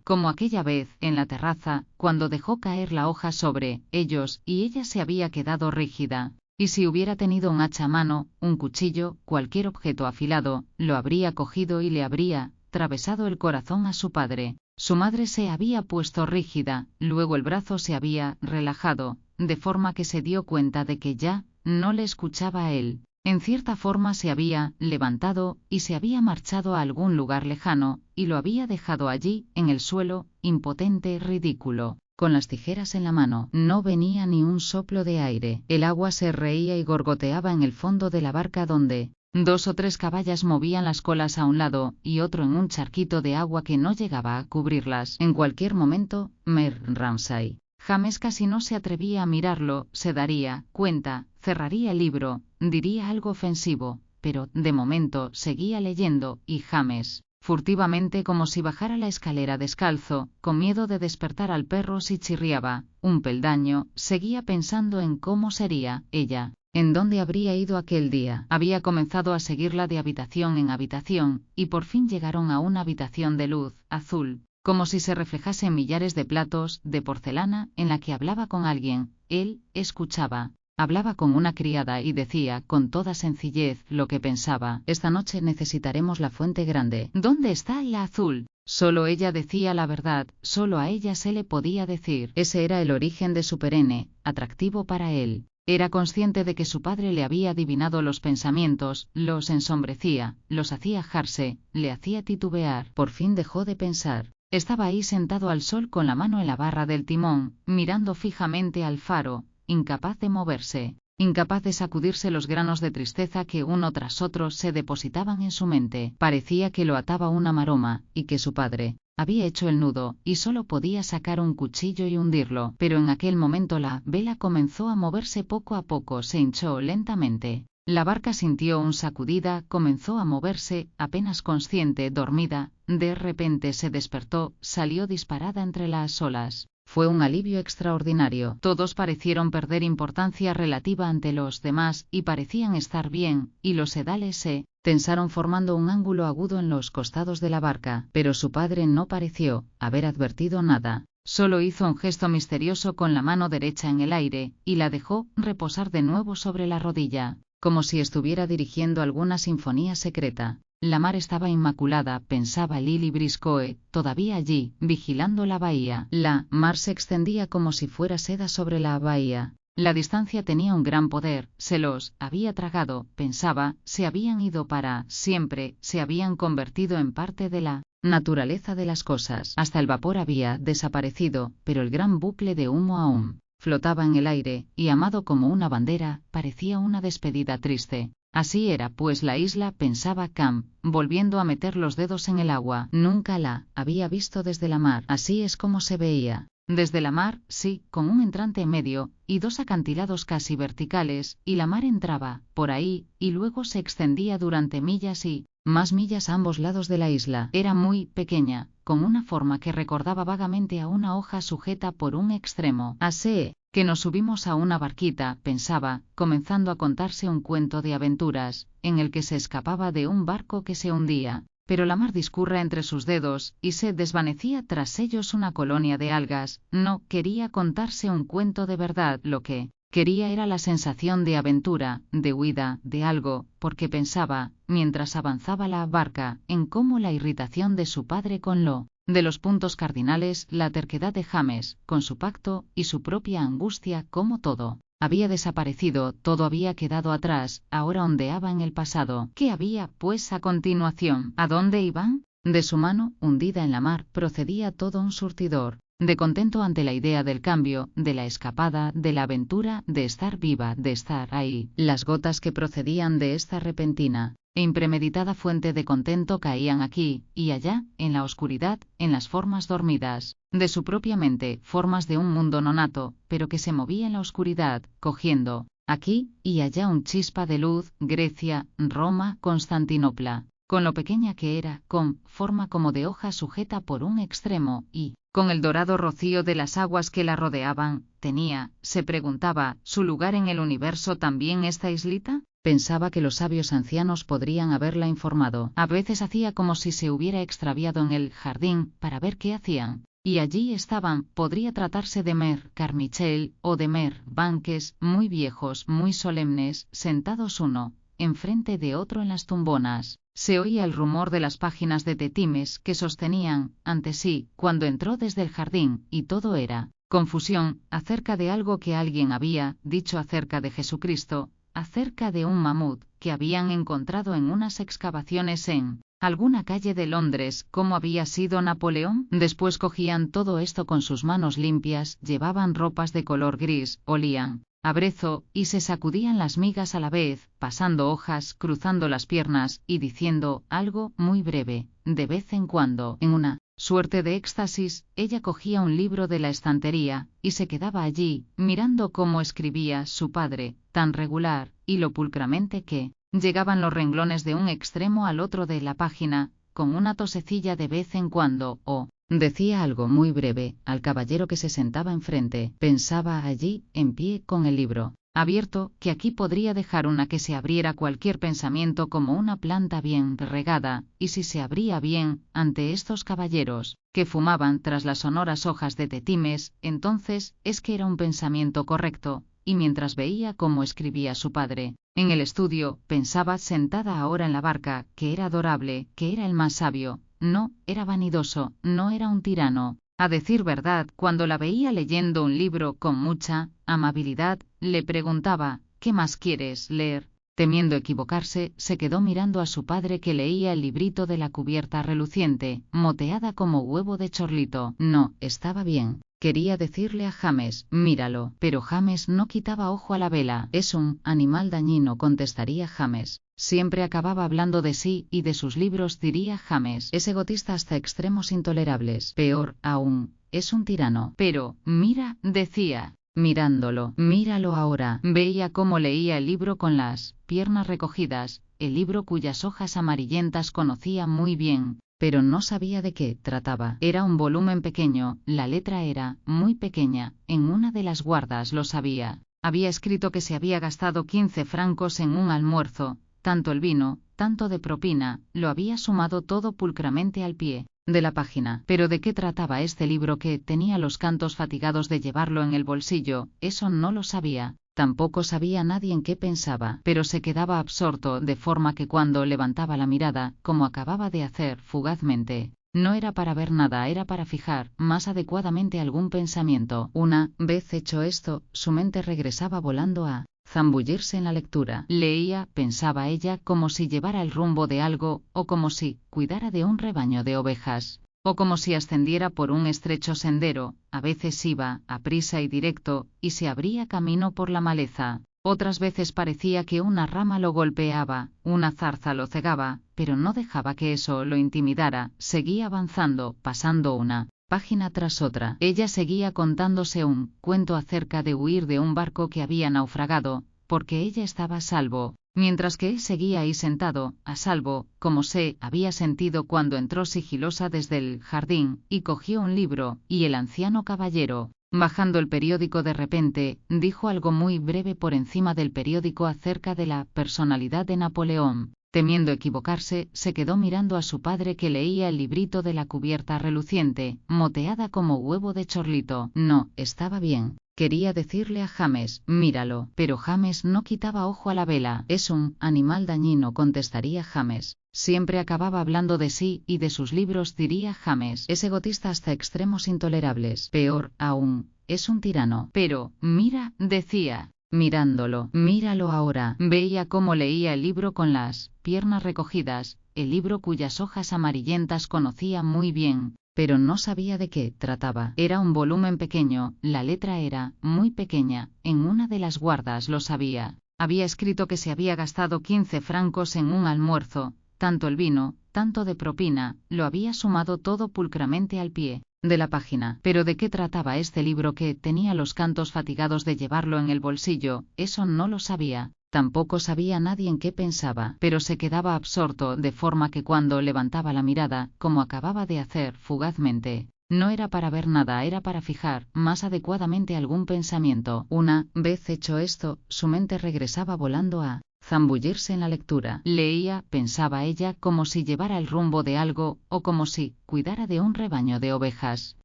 Como aquella vez, en la terraza, cuando dejó caer la hoja sobre ellos, y ella se había quedado rígida. Y si hubiera tenido un hacha a mano, un cuchillo, cualquier objeto afilado, lo habría cogido y le habría atravesado el corazón a su padre. Su madre se había puesto rígida, luego el brazo se había relajado, de forma que se dio cuenta de que ya no le escuchaba a él. En cierta forma se había levantado y se había marchado a algún lugar lejano, y lo había dejado allí, en el suelo, impotente, ridículo, con las tijeras en la mano. No venía ni un soplo de aire. El agua se reía y gorgoteaba en el fondo de la barca donde 2 o 3 caballas movían las colas a un lado y otro en un charquito de agua que no llegaba a cubrirlas. En cualquier momento, Ramsay James casi no se atrevía a mirarlo, se daría cuenta, cerraría el libro, diría algo ofensivo, pero, de momento, seguía leyendo, y James, furtivamente como si bajara la escalera descalzo, con miedo de despertar al perro si chirriaba, un peldaño, seguía pensando en cómo sería ella, en dónde habría ido aquel día. Había comenzado a seguirla de habitación en habitación, y por fin llegaron a una habitación de luz azul, como si se reflejasen millares de platos de porcelana en la que hablaba con alguien. Él escuchaba. Hablaba con una criada y decía con toda sencillez lo que pensaba. Esta noche necesitaremos la fuente grande. ¿Dónde está la azul? Solo ella decía la verdad, solo a ella se le podía decir. Ese era el origen de su perenne atractivo para él. Era consciente de que su padre le había adivinado los pensamientos, los ensombrecía, los hacía ajarse, le hacía titubear. Por fin dejó de pensar. Estaba ahí sentado al sol con la mano en la barra del timón, mirando fijamente al faro, incapaz de moverse, incapaz de sacudirse los granos de tristeza que uno tras otro se depositaban en su mente. Parecía que lo ataba una maroma, y que su padre había hecho el nudo, y solo podía sacar un cuchillo y hundirlo. Pero en aquel momento la vela comenzó a moverse poco a poco, se hinchó lentamente. La barca sintió una sacudida, comenzó a moverse, apenas consciente, dormida, de repente se despertó, salió disparada entre las olas. Fue un alivio extraordinario. Todos parecieron perder importancia relativa ante los demás, y parecían estar bien, y los sedales se tensaron formando un ángulo agudo en los costados de la barca, pero su padre no pareció haber advertido nada. Solo hizo un gesto misterioso con la mano derecha en el aire, y la dejó reposar de nuevo sobre la rodilla, como si estuviera dirigiendo alguna sinfonía secreta. La mar estaba inmaculada, pensaba Lily Briscoe, todavía allí, vigilando la bahía. La mar se extendía como si fuera seda sobre la bahía. La distancia tenía un gran poder, se los había tragado, pensaba, se habían ido para siempre, se habían convertido en parte de la naturaleza de las cosas. Hasta el vapor había desaparecido, pero el gran bucle de humo aún flotaba en el aire, y amado como una bandera, parecía una despedida triste. Así era pues la isla, pensaba Cam, volviendo a meter los dedos en el agua. Nunca la había visto desde la mar. Así es como se veía. Desde la mar, sí, con un entrante en medio, y dos acantilados casi verticales, y la mar entraba por ahí, y luego se extendía durante millas y más millas a ambos lados de la isla. Era muy pequeña, con una forma que recordaba vagamente a una hoja sujeta por un extremo. Así que nos subimos a una barquita, pensaba, comenzando a contarse un cuento de aventuras, en el que se escapaba de un barco que se hundía. Pero la mar discurre entre sus dedos, y se desvanecía tras ellos una colonia de algas. No quería contarse un cuento de verdad, lo que quería era la sensación de aventura, de huida, de algo, porque pensaba, mientras avanzaba la barca, en cómo la irritación de su padre con lo de los puntos cardinales, la terquedad de James, con su pacto, y su propia angustia, como todo había desaparecido, todo había quedado atrás, ahora ondeaba en el pasado. ¿Qué había, pues, a continuación? ¿A dónde iban? De su mano, hundida en la mar, procedía todo un surtidor de contento ante la idea del cambio, de la escapada, de la aventura, de estar viva, de estar ahí. Las gotas que procedían de esta repentina e impremeditada fuente de contento caían aquí y allá, en la oscuridad, en las formas dormidas de su propia mente, formas de un mundo nonato, pero que se movía en la oscuridad, cogiendo aquí y allá un chispa de luz. Grecia, Roma, Constantinopla, con lo pequeña que era, con forma como de hoja sujeta por un extremo, y con el dorado rocío de las aguas que la rodeaban, tenía, se preguntaba, su lugar en el universo también esta islita. Pensaba que los sabios ancianos podrían haberla informado. A veces hacía como si se hubiera extraviado en el jardín, para ver qué hacían. Y allí estaban. Podría tratarse de Mer Carmichael o de Mer Banques, muy viejos, muy solemnes, sentados uno enfrente de otro en las tumbonas. Se oía el rumor de las páginas de tetimes que sostenían ante sí cuando entró desde el jardín, y todo era confusión acerca de algo que alguien había dicho acerca de Jesucristo, acerca de un mamut que habían encontrado en unas excavaciones en alguna calle de Londres. ¿Cómo había sido Napoleón? Después cogían todo esto con sus manos limpias, llevaban ropas de color gris, olían a brezo, y se sacudían las migas a la vez, pasando hojas, cruzando las piernas, y diciendo algo muy breve, de vez en cuando, en una Suerte de éxtasis, ella cogía un libro de la estantería, y se quedaba allí, mirando cómo escribía su padre, tan regular, y lo pulcramente que llegaban los renglones de un extremo al otro de la página, con una tosecilla de vez en cuando, o decía algo muy breve al caballero que se sentaba enfrente. Pensaba allí, en pie, con el libro abierto, que aquí podría dejar una que se abriera cualquier pensamiento como una planta bien regada, y si se abría bien, ante estos caballeros, que fumaban tras las sonoras hojas de tetimes, entonces es que era un pensamiento correcto. Y mientras veía cómo escribía su padre en el estudio, pensaba sentada ahora en la barca, que era adorable, que era el más sabio, no era vanidoso, no era un tirano. A decir verdad, cuando la veía leyendo un libro con mucha amabilidad, le preguntaba, ¿qué más quieres leer? Temiendo equivocarse, se quedó mirando a su padre que leía el librito de la cubierta reluciente, moteada como huevo de chorlito. No, estaba bien. Quería decirle a James, míralo, pero James no quitaba ojo a la vela. Es un animal dañino, contestaría James. Siempre acababa hablando de sí y de sus libros, diría James. Es egotista hasta extremos intolerables. Peor aún, es un tirano. Pero, mira, decía, mirándolo, míralo ahora. Veía cómo leía el libro con las piernas recogidas, el libro cuyas hojas amarillentas conocía muy bien, pero no sabía de qué trataba. Era un volumen pequeño, la letra era muy pequeña, en una de las guardas lo sabía. Había escrito que se había gastado 15 francos en un almuerzo, tanto el vino, tanto de propina, lo había sumado todo pulcramente al pie de la página. Pero ¿de qué trataba este libro que tenía los cantos fatigados de llevarlo en el bolsillo? Eso no lo sabía. Tampoco sabía nadie en qué pensaba, pero se quedaba absorto, de forma que cuando levantaba la mirada, como acababa de hacer fugazmente, no era para ver nada, era para fijar más adecuadamente algún pensamiento. Una vez hecho esto, su mente regresaba volando a zambullirse en la lectura. Leía, pensaba ella, como si llevara el rumbo de algo, o como si cuidara de un rebaño de ovejas, o como si ascendiera por un estrecho sendero. A veces iba, aprisa y directo, y se abría camino por la maleza. Otras veces parecía que una rama lo golpeaba, una zarza lo cegaba, pero no dejaba que eso lo intimidara. Seguía avanzando, pasando una página tras otra. Ella seguía contándose un cuento acerca de huir de un barco que había naufragado, porque ella estaba a salvo, mientras que él seguía ahí sentado, a salvo, como se había sentido cuando entró sigilosa desde el jardín, y cogió un libro, y el anciano caballero, bajando el periódico de repente, dijo algo muy breve por encima del periódico acerca de la personalidad de Napoleón. Temiendo equivocarse, se quedó mirando a su padre que leía el librito de la cubierta reluciente, moteada como huevo de chorlito. No, estaba bien. Quería decirle a James, míralo, pero James no quitaba ojo a la vela. Es un animal dañino, contestaría James. Siempre acababa hablando de sí y de sus libros, diría James. Es egotista hasta extremos intolerables. Peor aún, es un tirano. Pero, mira, decía, mirándolo, míralo ahora. Veía cómo leía el libro con las piernas recogidas, el libro cuyas hojas amarillentas conocía muy bien, pero no sabía de qué trataba. Era un volumen pequeño, la letra era muy pequeña, en una de las guardas lo sabía. Había escrito que se había gastado 15 francos en un almuerzo, tanto el vino, tanto de propina, lo había sumado todo pulcramente al pie de la página. Pero ¿de qué trataba este libro que tenía los cantos fatigados de llevarlo en el bolsillo? Eso no lo sabía. Tampoco sabía nadie en qué pensaba, pero se quedaba absorto, de forma que cuando levantaba la mirada, como acababa de hacer fugazmente, no era para ver nada, era para fijar más adecuadamente algún pensamiento. Una vez hecho esto, su mente regresaba volando a zambullirse en la lectura. Leía, pensaba ella, como si llevara el rumbo de algo, o como si cuidara de un rebaño de ovejas,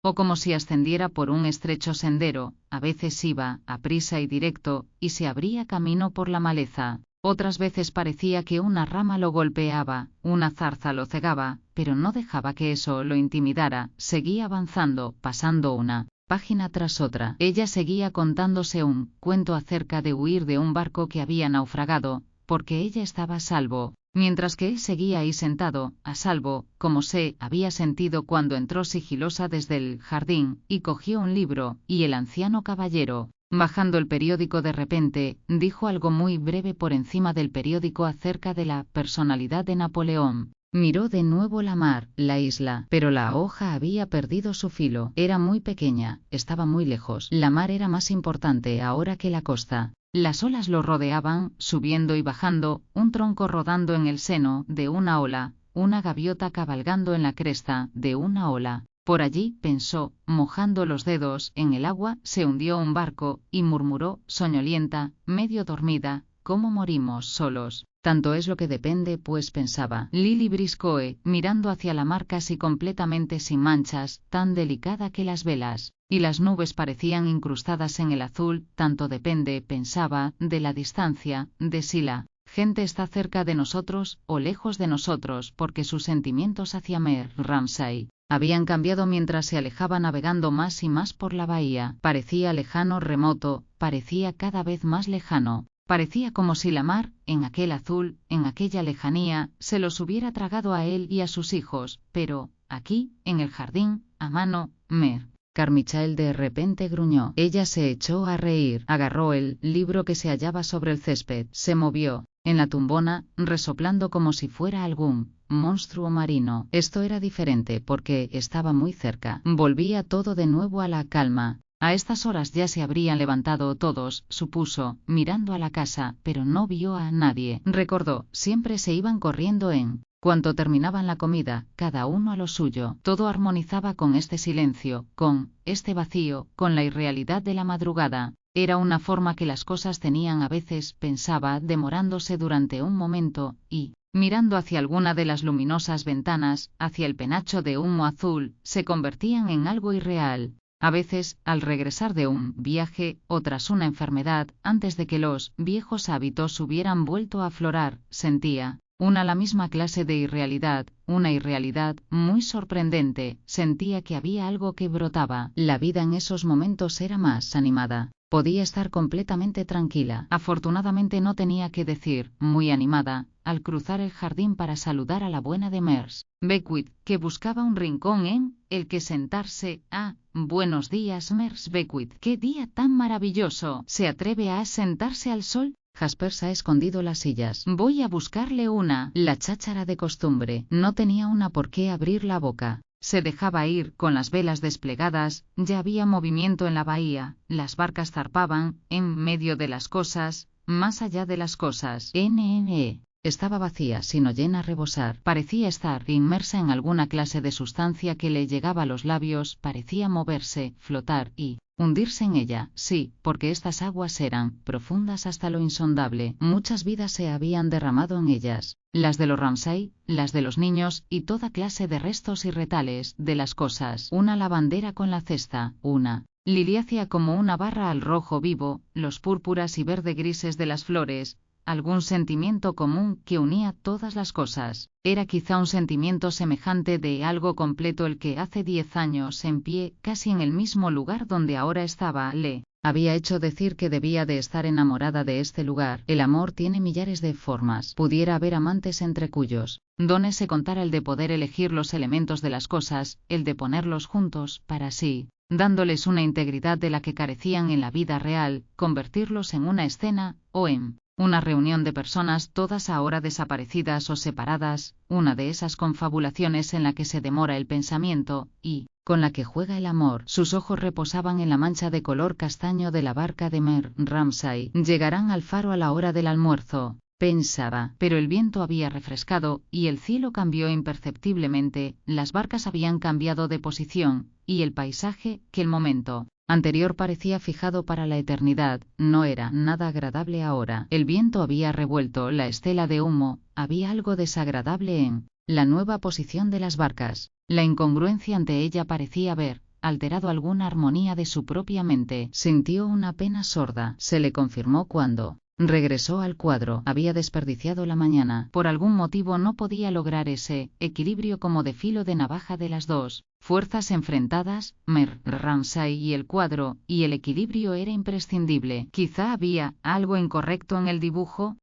o como si ascendiera por un estrecho sendero. A veces iba, aprisa y directo, y se abría camino por la maleza. Otras veces parecía que una rama lo golpeaba, una zarza lo cegaba, pero no dejaba que eso lo intimidara. Seguía avanzando, pasando una página tras otra. Ella seguía contándose un cuento acerca de huir de un barco que había naufragado, porque ella estaba a salvo, mientras que él seguía ahí sentado, a salvo, como se había sentido cuando entró sigilosa desde el jardín, y cogió un libro, y el anciano caballero, bajando el periódico de repente, dijo algo muy breve por encima del periódico acerca de la personalidad de Napoleón. Miró de nuevo la mar, la isla, pero la hoja había perdido su filo. Era muy pequeña, estaba muy lejos. La mar era más importante ahora que la costa. Las olas lo rodeaban, subiendo y bajando, un tronco rodando en el seno de una ola, una gaviota cabalgando en la cresta de una ola. Por allí, pensó, mojando los dedos en el agua, se hundió un barco, y murmuró, soñolienta, medio dormida, ¿cómo morimos solos? Tanto es lo que depende, pues pensaba Lily Briscoe, mirando hacia la mar casi completamente sin manchas, tan delicada que las velas y las nubes parecían incrustadas en el azul. Tanto depende, pensaba, de la distancia, de si la gente está cerca de nosotros o lejos de nosotros, porque sus sentimientos hacia Mer Ramsay habían cambiado mientras se alejaba navegando más y más por la bahía. Parecía lejano, remoto, parecía cada vez más lejano. Parecía como si la mar, en aquel azul, en aquella lejanía, se los hubiera tragado a él y a sus hijos, pero, aquí, en el jardín, a mano, Mer Carmichael de repente gruñó. Ella se echó a reír, agarró el libro que se hallaba sobre el césped, se movió en la tumbona, resoplando como si fuera algún monstruo marino. Esto era diferente porque estaba muy cerca. Volvía todo de nuevo a la calma. A estas horas ya se habrían levantado todos, supuso, mirando a la casa, pero no vio a nadie. Recordó, siempre se iban corriendo en cuanto terminaban la comida, cada uno a lo suyo. Todo armonizaba con este silencio, con este vacío, con la irrealidad de la madrugada. Era una forma que las cosas tenían a veces, pensaba, demorándose durante un momento, y, mirando hacia alguna de las luminosas ventanas, hacia el penacho de humo azul, se convertían en algo irreal. A veces, al regresar de un viaje, o tras una enfermedad, antes de que los viejos hábitos hubieran vuelto a aflorar, sentía la misma clase de irrealidad, una irrealidad muy sorprendente. Sentía que había algo que brotaba. La vida en esos momentos era más animada. Podía estar completamente tranquila. Afortunadamente no tenía que decir, muy animada, al cruzar el jardín para saludar a la buena de Mers Beckwith, que buscaba un rincón en el que sentarse. Buenos días, Mers Beckwith. ¡Qué día tan maravilloso! ¿Se atreve a sentarse al sol? Jaspers ha escondido las sillas. Voy a buscarle una. La cháchara de costumbre. No tenía por qué abrir la boca. Se dejaba ir, con las velas desplegadas, ya había movimiento en la bahía, las barcas zarpaban, en medio de las cosas, más allá de las cosas. Estaba vacía, sino llena a rebosar. Parecía estar inmersa en alguna clase de sustancia que le llegaba a los labios, parecía moverse, flotar y hundirse en ella. Sí, porque estas aguas eran profundas hasta lo insondable. Muchas vidas se habían derramado en ellas. Las de los Ramsay, las de los niños, y toda clase de restos y retales de las cosas. Una lavandera con la cesta, una liliácea como una barra al rojo vivo, los púrpuras y verde grises de las flores, algún sentimiento común que unía todas las cosas. Era quizá un sentimiento semejante de algo completo el que hace 10 años, en pie, casi en el mismo lugar donde ahora estaba, le había hecho decir que debía de estar enamorada de este lugar. El amor tiene millares de formas. Pudiera haber amantes entre cuyos dones se contara el de poder elegir los elementos de las cosas, el de ponerlos juntos, para sí, dándoles una integridad de la que carecían en la vida real, convertirlos en una escena, o en una reunión de personas todas ahora desaparecidas o separadas, una de esas confabulaciones en la que se demora el pensamiento, y con la que juega el amor. Sus ojos reposaban en la mancha de color castaño de la barca de Mer Ramsay. Llegarán al faro a la hora del almuerzo, pensaba, pero el viento había refrescado, y el cielo cambió imperceptiblemente, las barcas habían cambiado de posición, y el paisaje, que el momento anterior parecía fijado para la eternidad, no era nada agradable ahora. El viento había revuelto la estela de humo, había algo desagradable en la nueva posición de las barcas. La incongruencia ante ella parecía haber alterado alguna armonía de su propia mente. Sintió una pena sorda. Se le confirmó cuando regresó al cuadro. Había desperdiciado la mañana. Por algún motivo no podía lograr ese equilibrio como de filo de navaja de las dos fuerzas enfrentadas, Mer Ramsay y el cuadro, y el equilibrio era imprescindible. Quizá había algo incorrecto en el dibujo.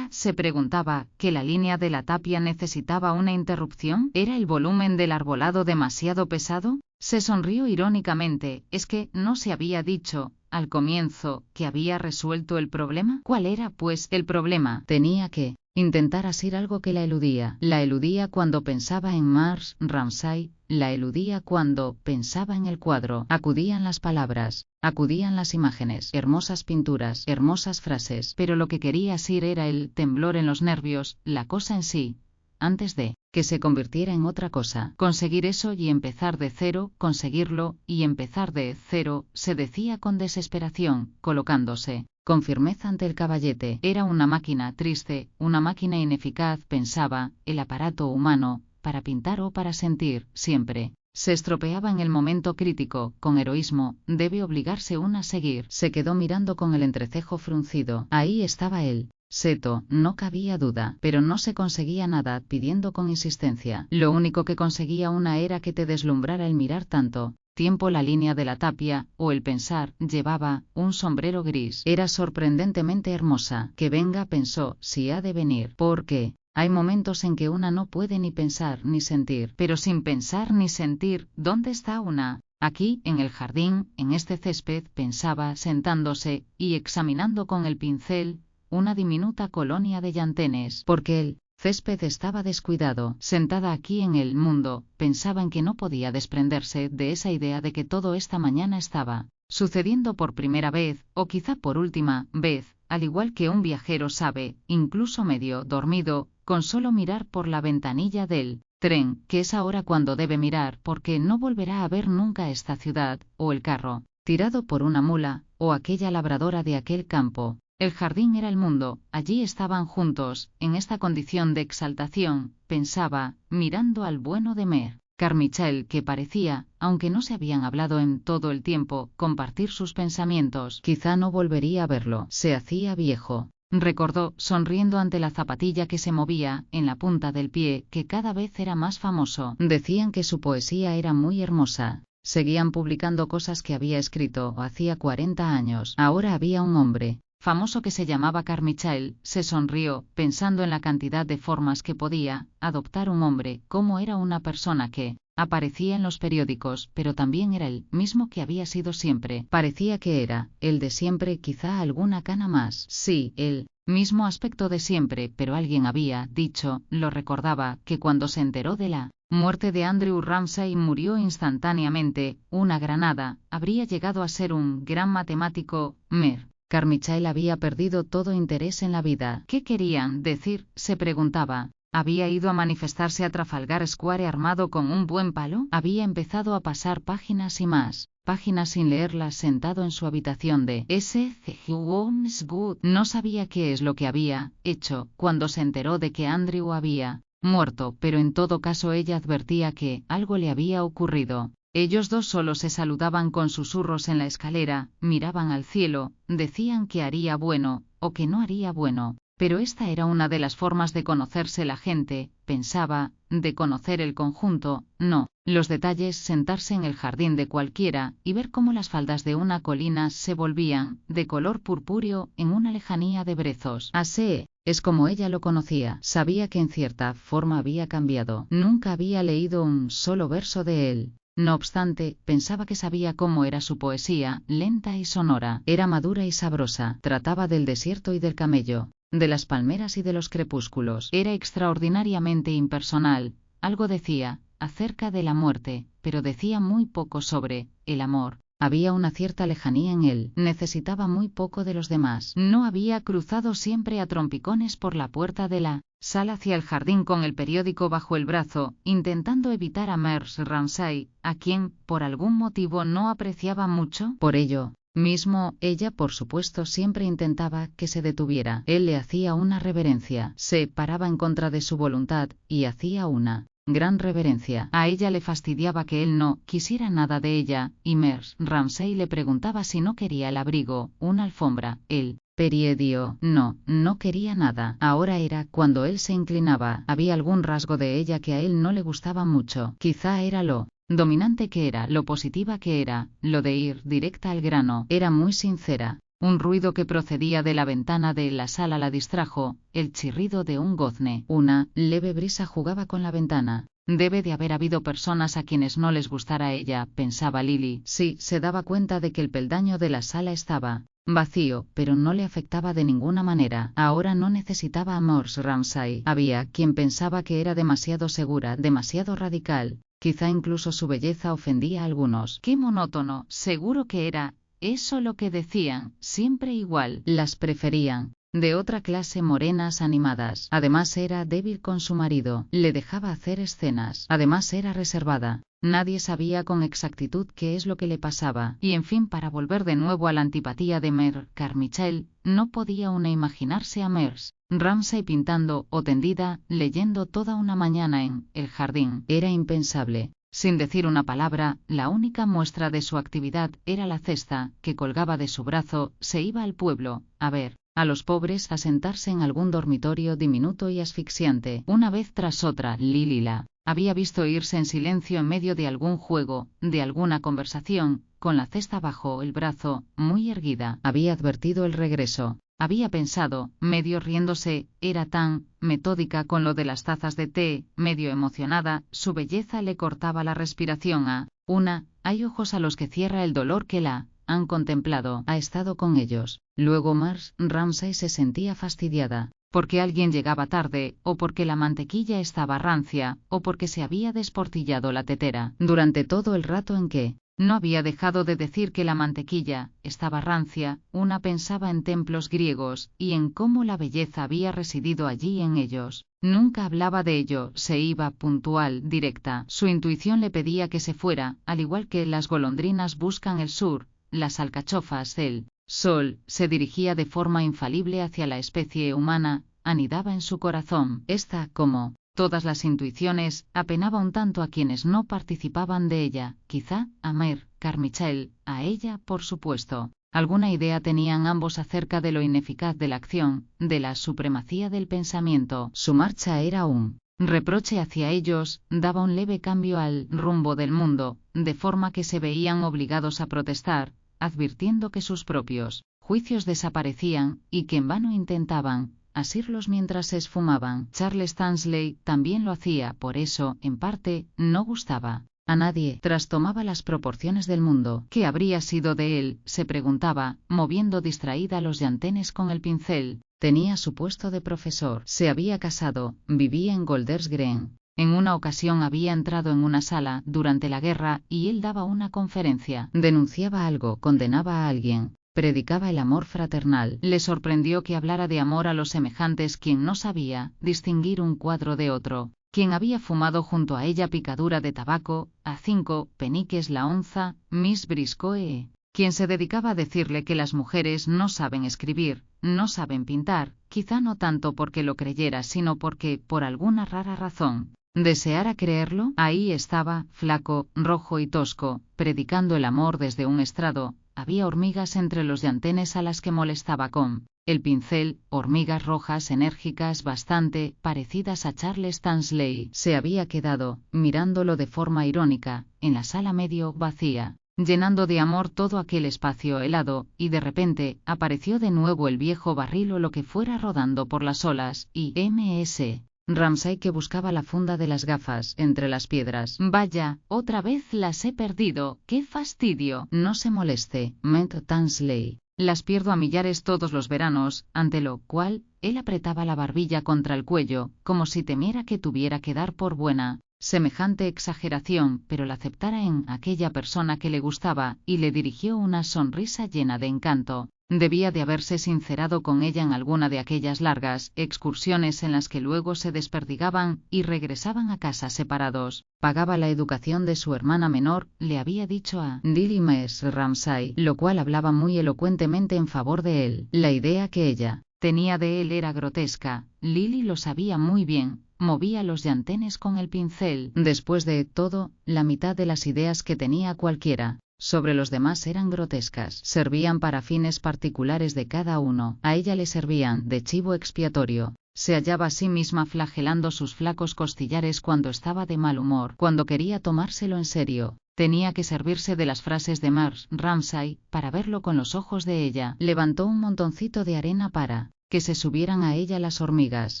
Se preguntaba, que la línea de la tapia necesitaba una interrupción. ¿Era el volumen del arbolado demasiado pesado? Se sonrió irónicamente. ¿Es que no se había dicho al comienzo que había resuelto el problema? ¿Cuál era, pues, el problema? Tenía que Intentar asir algo que la eludía cuando pensaba en Mars Ramsay, la eludía cuando pensaba en el cuadro. Acudían las palabras, acudían las imágenes, hermosas pinturas, hermosas frases, pero lo que quería asir era el temblor en los nervios, la cosa en sí, antes de que se convirtiera en otra cosa. Conseguir eso y empezar de cero, conseguirlo y empezar de cero, se decía con desesperación, colocándose con firmeza ante el caballete. Era una máquina triste, una máquina ineficaz, pensaba, el aparato humano, para pintar o para sentir, siempre se estropeaba en el momento crítico. Con heroísmo, debe obligarse una a seguir. Se quedó mirando con el entrecejo fruncido. Ahí estaba él. Seto, no cabía duda, pero no se conseguía nada pidiendo con insistencia. Lo único que conseguía una era que te deslumbrara el mirar tanto tiempo la línea de la tapia, o el pensar. Llevaba un sombrero gris. Era sorprendentemente hermosa. Que venga, pensó, si ha de venir. Porque hay momentos en que una no puede ni pensar ni sentir. Pero sin pensar ni sentir, ¿dónde está una? Aquí, en el jardín, en este césped, pensaba, sentándose y examinando con el pincel una diminuta colonia de llantenes, porque el césped estaba descuidado. Sentada aquí en el mundo, pensaba en que no podía desprenderse de esa idea de que todo esta mañana estaba sucediendo por primera vez, o quizá por última vez, al igual que un viajero sabe, incluso medio dormido, con solo mirar por la ventanilla del tren, que es ahora cuando debe mirar, porque no volverá a ver nunca esta ciudad, o el carro tirado por una mula, o aquella labradora de aquel campo. El jardín era el mundo, allí estaban juntos, en esta condición de exaltación, pensaba, mirando al bueno de Mer Carmichael, que parecía, aunque no se habían hablado en todo el tiempo, compartir sus pensamientos. Quizá no volvería a verlo, se hacía viejo. Recordó, sonriendo ante la zapatilla que se movía en la punta del pie, que cada vez era más famoso. Decían que su poesía era muy hermosa. Seguían publicando cosas que había escrito hacía 40 años. Ahora había un hombre famoso que se llamaba Carmichael. Se sonrió, pensando en la cantidad de formas que podía adoptar un hombre, como era una persona que aparecía en los periódicos, pero también era el mismo que había sido siempre. Parecía que era el de siempre, quizá alguna cana más. Sí, el mismo aspecto de siempre, pero alguien había dicho, lo recordaba, que cuando se enteró de la muerte de Andrew Ramsay murió instantáneamente. Una granada, habría llegado a ser un gran matemático. Mer Carmichael había perdido todo interés en la vida. ¿Qué querían decir?, se preguntaba. ¿Había ido a manifestarse a Trafalgar Square armado con un buen palo? Había empezado a pasar páginas y más páginas sin leerlas sentado en su habitación de S.C. Wood. No sabía qué es lo que había hecho cuando se enteró de que Andrew había muerto, pero en todo caso ella advertía que algo le había ocurrido. Ellos dos solo se saludaban con susurros en la escalera, miraban al cielo, decían que haría bueno, o que no haría bueno. Pero esta era una de las formas de conocerse la gente, pensaba, de conocer el conjunto, no los detalles. Sentarse en el jardín de cualquiera y ver cómo las faldas de una colina se volvían de color purpúreo en una lejanía de brezos. Así es como ella lo conocía. Sabía que en cierta forma había cambiado. Nunca había leído un solo verso de él. No obstante, pensaba que sabía cómo era su poesía, lenta y sonora. Era madura y sabrosa. Trataba del desierto y del camello, de las palmeras y de los crepúsculos. Era extraordinariamente impersonal. Algo decía acerca de la muerte, pero decía muy poco sobre el amor. Había una cierta lejanía en él. Necesitaba muy poco de los demás. No había cruzado siempre a trompicones por la puerta de la sala hacia el jardín con el periódico bajo el brazo, intentando evitar a Mers Ramsay, a quien, por algún motivo, no apreciaba mucho. Por ello mismo, ella por supuesto siempre intentaba que se detuviera. Él le hacía una reverencia. Se paraba en contra de su voluntad, y hacía una gran reverencia. A ella le fastidiaba que él no quisiera nada de ella, y Mers Ramsay le preguntaba si no quería el abrigo, una alfombra, el periedio. No quería nada. Ahora era cuando él se inclinaba. Había algún rasgo de ella que a él no le gustaba mucho. Quizá era lo dominante que era, lo positiva que era, lo de ir directa al grano. Era muy sincera. Un ruido que procedía de la ventana de la sala la distrajo, el chirrido de un gozne. Una leve brisa jugaba con la ventana. Debe de haber habido personas a quienes no les gustara ella, pensaba Lily. Sí, se daba cuenta de que el peldaño de la sala estaba vacío, pero no le afectaba de ninguna manera. Ahora no necesitaba a Mrs. Ramsay. Había quien pensaba que era demasiado segura, demasiado radical. Quizá incluso su belleza ofendía a algunos. ¡Qué monótono! Seguro que era eso lo que decían, siempre igual. Las preferían de otra clase, morenas, animadas. Además era débil con su marido, le dejaba hacer escenas. Además era reservada. Nadie sabía con exactitud qué es lo que le pasaba. Y en fin, para volver de nuevo a la antipatía de Mrs. Carmichael, no podía una imaginarse a Mrs. Ramsay pintando o tendida, leyendo toda una mañana en el jardín. Era impensable. Sin decir una palabra, la única muestra de su actividad era la cesta que colgaba de su brazo. Se iba al pueblo, a ver a los pobres, a sentarse en algún dormitorio diminuto y asfixiante. Una vez tras otra, Lily la había visto irse en silencio en medio de algún juego, de alguna conversación, con la cesta bajo el brazo, muy erguida. Había advertido el regreso. Había pensado, medio riéndose, era tan metódica con lo de las tazas de té, medio emocionada, su belleza le cortaba la respiración a una. Hay ojos a los que cierra el dolor que la han contemplado, ha estado con ellos. Luego Mrs. Ramsay se sentía fastidiada, porque alguien llegaba tarde, o porque la mantequilla estaba rancia, o porque se había desportillado la tetera. Durante todo el rato en que no había dejado de decir que la mantequilla estaba rancia, una pensaba en templos griegos, y en cómo la belleza había residido allí en ellos. Nunca hablaba de ello, se iba puntual, directa. Su intuición le pedía que se fuera, al igual que las golondrinas buscan el sur, las alcachofas, el sol, se dirigía de forma infalible hacia la especie humana, anidaba en su corazón. Esta, como todas las intuiciones, apenaba un tanto a quienes no participaban de ella, quizá a Mrs. Carmichael, a ella, por supuesto. Alguna idea tenían ambos acerca de lo ineficaz de la acción, de la supremacía del pensamiento. Su marcha era un reproche hacia ellos, daba un leve cambio al rumbo del mundo, de forma que se veían obligados a protestar, advirtiendo que sus propios juicios desaparecían, y que en vano intentaban asirlos mientras se esfumaban. Charles Tansley también lo hacía, por eso, en parte, no gustaba a nadie. Trastomaba las proporciones del mundo. ¿Qué habría sido de él?, se preguntaba, moviendo distraída los llantenes con el pincel. Tenía su puesto de profesor, se había casado, vivía en Golders Green. En una ocasión había entrado en una sala durante la guerra y él daba una conferencia. Denunciaba algo, condenaba a alguien, predicaba el amor fraternal. Le sorprendió que hablara de amor a los semejantes quien no sabía distinguir un cuadro de otro, quien había fumado junto a ella picadura de tabaco, a 5 peniques la onza, Miss Briscoe, quien se dedicaba a decirle que las mujeres no saben escribir, no saben pintar, quizá no tanto porque lo creyera, sino porque, por alguna rara razón, deseara creerlo. Ahí estaba, flaco, rojo y tosco, predicando el amor desde un estrado. Había hormigas entre los llantenes a las que molestaba con el pincel, hormigas rojas enérgicas bastante parecidas a Charles Tansley. Se había quedado, mirándolo de forma irónica, en la sala medio vacía, llenando de amor todo aquel espacio helado, y de repente apareció de nuevo el viejo barril o lo que fuera rodando por las olas, y Mrs. Ramsay, que buscaba la funda de las gafas entre las piedras. Vaya, otra vez las he perdido, qué fastidio. No se moleste, Mrs. Tansley. Las pierdo a millares todos los veranos, ante lo cual, él apretaba la barbilla contra el cuello, como si temiera que tuviera que dar por buena semejante exageración, pero la aceptara en aquella persona que le gustaba, y le dirigió una sonrisa llena de encanto. Debía de haberse sincerado con ella en alguna de aquellas largas excursiones en las que luego se desperdigaban y regresaban a casa separados. Pagaba la educación de su hermana menor, le había dicho a Lily Mrs. Ramsay, lo cual hablaba muy elocuentemente en favor de él. La idea que ella tenía de él era grotesca, Lily lo sabía muy bien. Movía los llantenes con el pincel. Después de todo, la mitad de las ideas que tenía cualquiera sobre los demás eran grotescas. Servían para fines particulares de cada uno. A ella le servían de chivo expiatorio. Se hallaba a sí misma flagelando sus flacos costillares cuando estaba de mal humor. Cuando quería tomárselo en serio, tenía que servirse de las frases de Mrs. Ramsay para verlo con los ojos de ella. Levantó un montoncito de arena para que se subieran a ella las hormigas.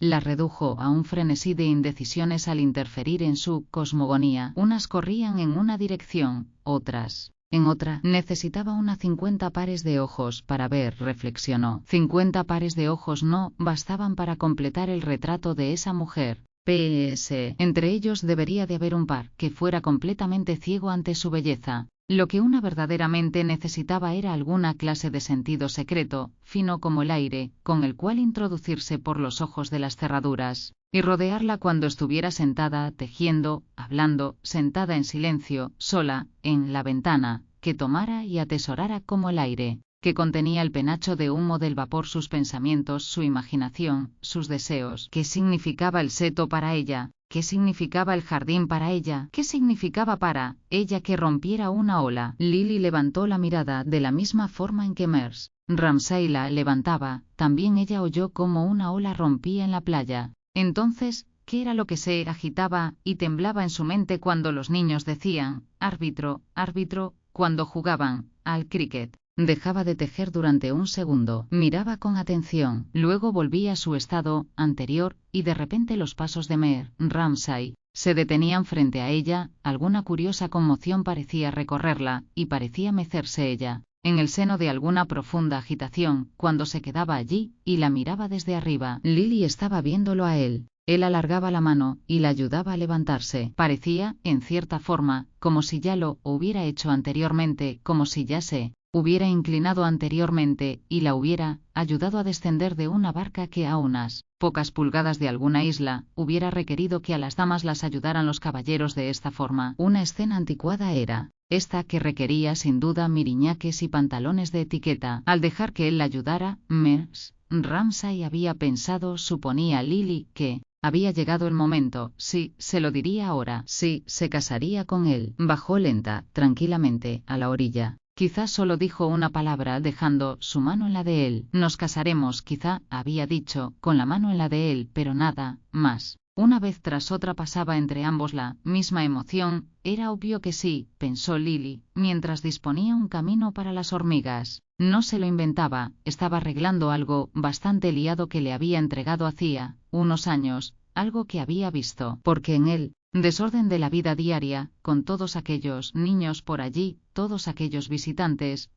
La redujo a un frenesí de indecisiones al interferir en su cosmogonía. Unas corrían en una dirección, otras en otra. Necesitaba 50 pares de ojos para ver, reflexionó. 50 pares de ojos no bastaban para completar el retrato de esa mujer. P.S. Entre ellos debería de haber un par que fuera completamente ciego ante su belleza. Lo que una verdaderamente necesitaba era alguna clase de sentido secreto, fino como el aire, con el cual introducirse por los ojos de las cerraduras, y rodearla cuando estuviera sentada, tejiendo, hablando, sentada en silencio, sola, en la ventana, que tomara y atesorara como el aire, que contenía el penacho de humo del vapor sus pensamientos, su imaginación, sus deseos. ¿Qué significaba el seto para ella? ¿Qué significaba el jardín para ella? ¿Qué significaba para ella que rompiera una ola? Lily levantó la mirada de la misma forma en que Mrs. Ramsay la levantaba. También ella oyó cómo una ola rompía en la playa. Entonces, ¿qué era lo que se agitaba y temblaba en su mente cuando los niños decían árbitro, árbitro, cuando jugaban al cricket? Dejaba de tejer durante un segundo, miraba con atención, luego volvía a su estado anterior, y de repente los pasos de Mrs. Ramsay se detenían frente a ella, alguna curiosa conmoción parecía recorrerla, y parecía mecerse ella en el seno de alguna profunda agitación, cuando se quedaba allí, y la miraba desde arriba. Lily estaba viéndolo a él. Él alargaba la mano, y la ayudaba a levantarse. Parecía, en cierta forma, como si ya lo hubiera hecho anteriormente, como si ya se hubiera inclinado anteriormente, y la hubiera ayudado a descender de una barca que a unas pocas pulgadas de alguna isla, hubiera requerido que a las damas las ayudaran los caballeros de esta forma. Una escena anticuada era esta, que requería sin duda miriñaques y pantalones de etiqueta. Al dejar que él la ayudara, Mrs. Ramsay había pensado, suponía Lily, que había llegado el momento. Sí, se lo diría ahora. Sí, se casaría con él. Bajó lenta, tranquilamente, a la orilla. Quizá solo dijo una palabra dejando su mano en la de él. Nos casaremos, quizá, había dicho, con la mano en la de él, pero nada más. Una vez tras otra pasaba entre ambos la misma emoción. Era obvio que sí, pensó Lily, mientras disponía un camino para las hormigas. No se lo inventaba, estaba arreglando algo bastante liado que le había entregado hacía unos años, algo que había visto, porque en él desorden de la vida diaria, con todos aquellos niños por allí, todos aquellos visitantes,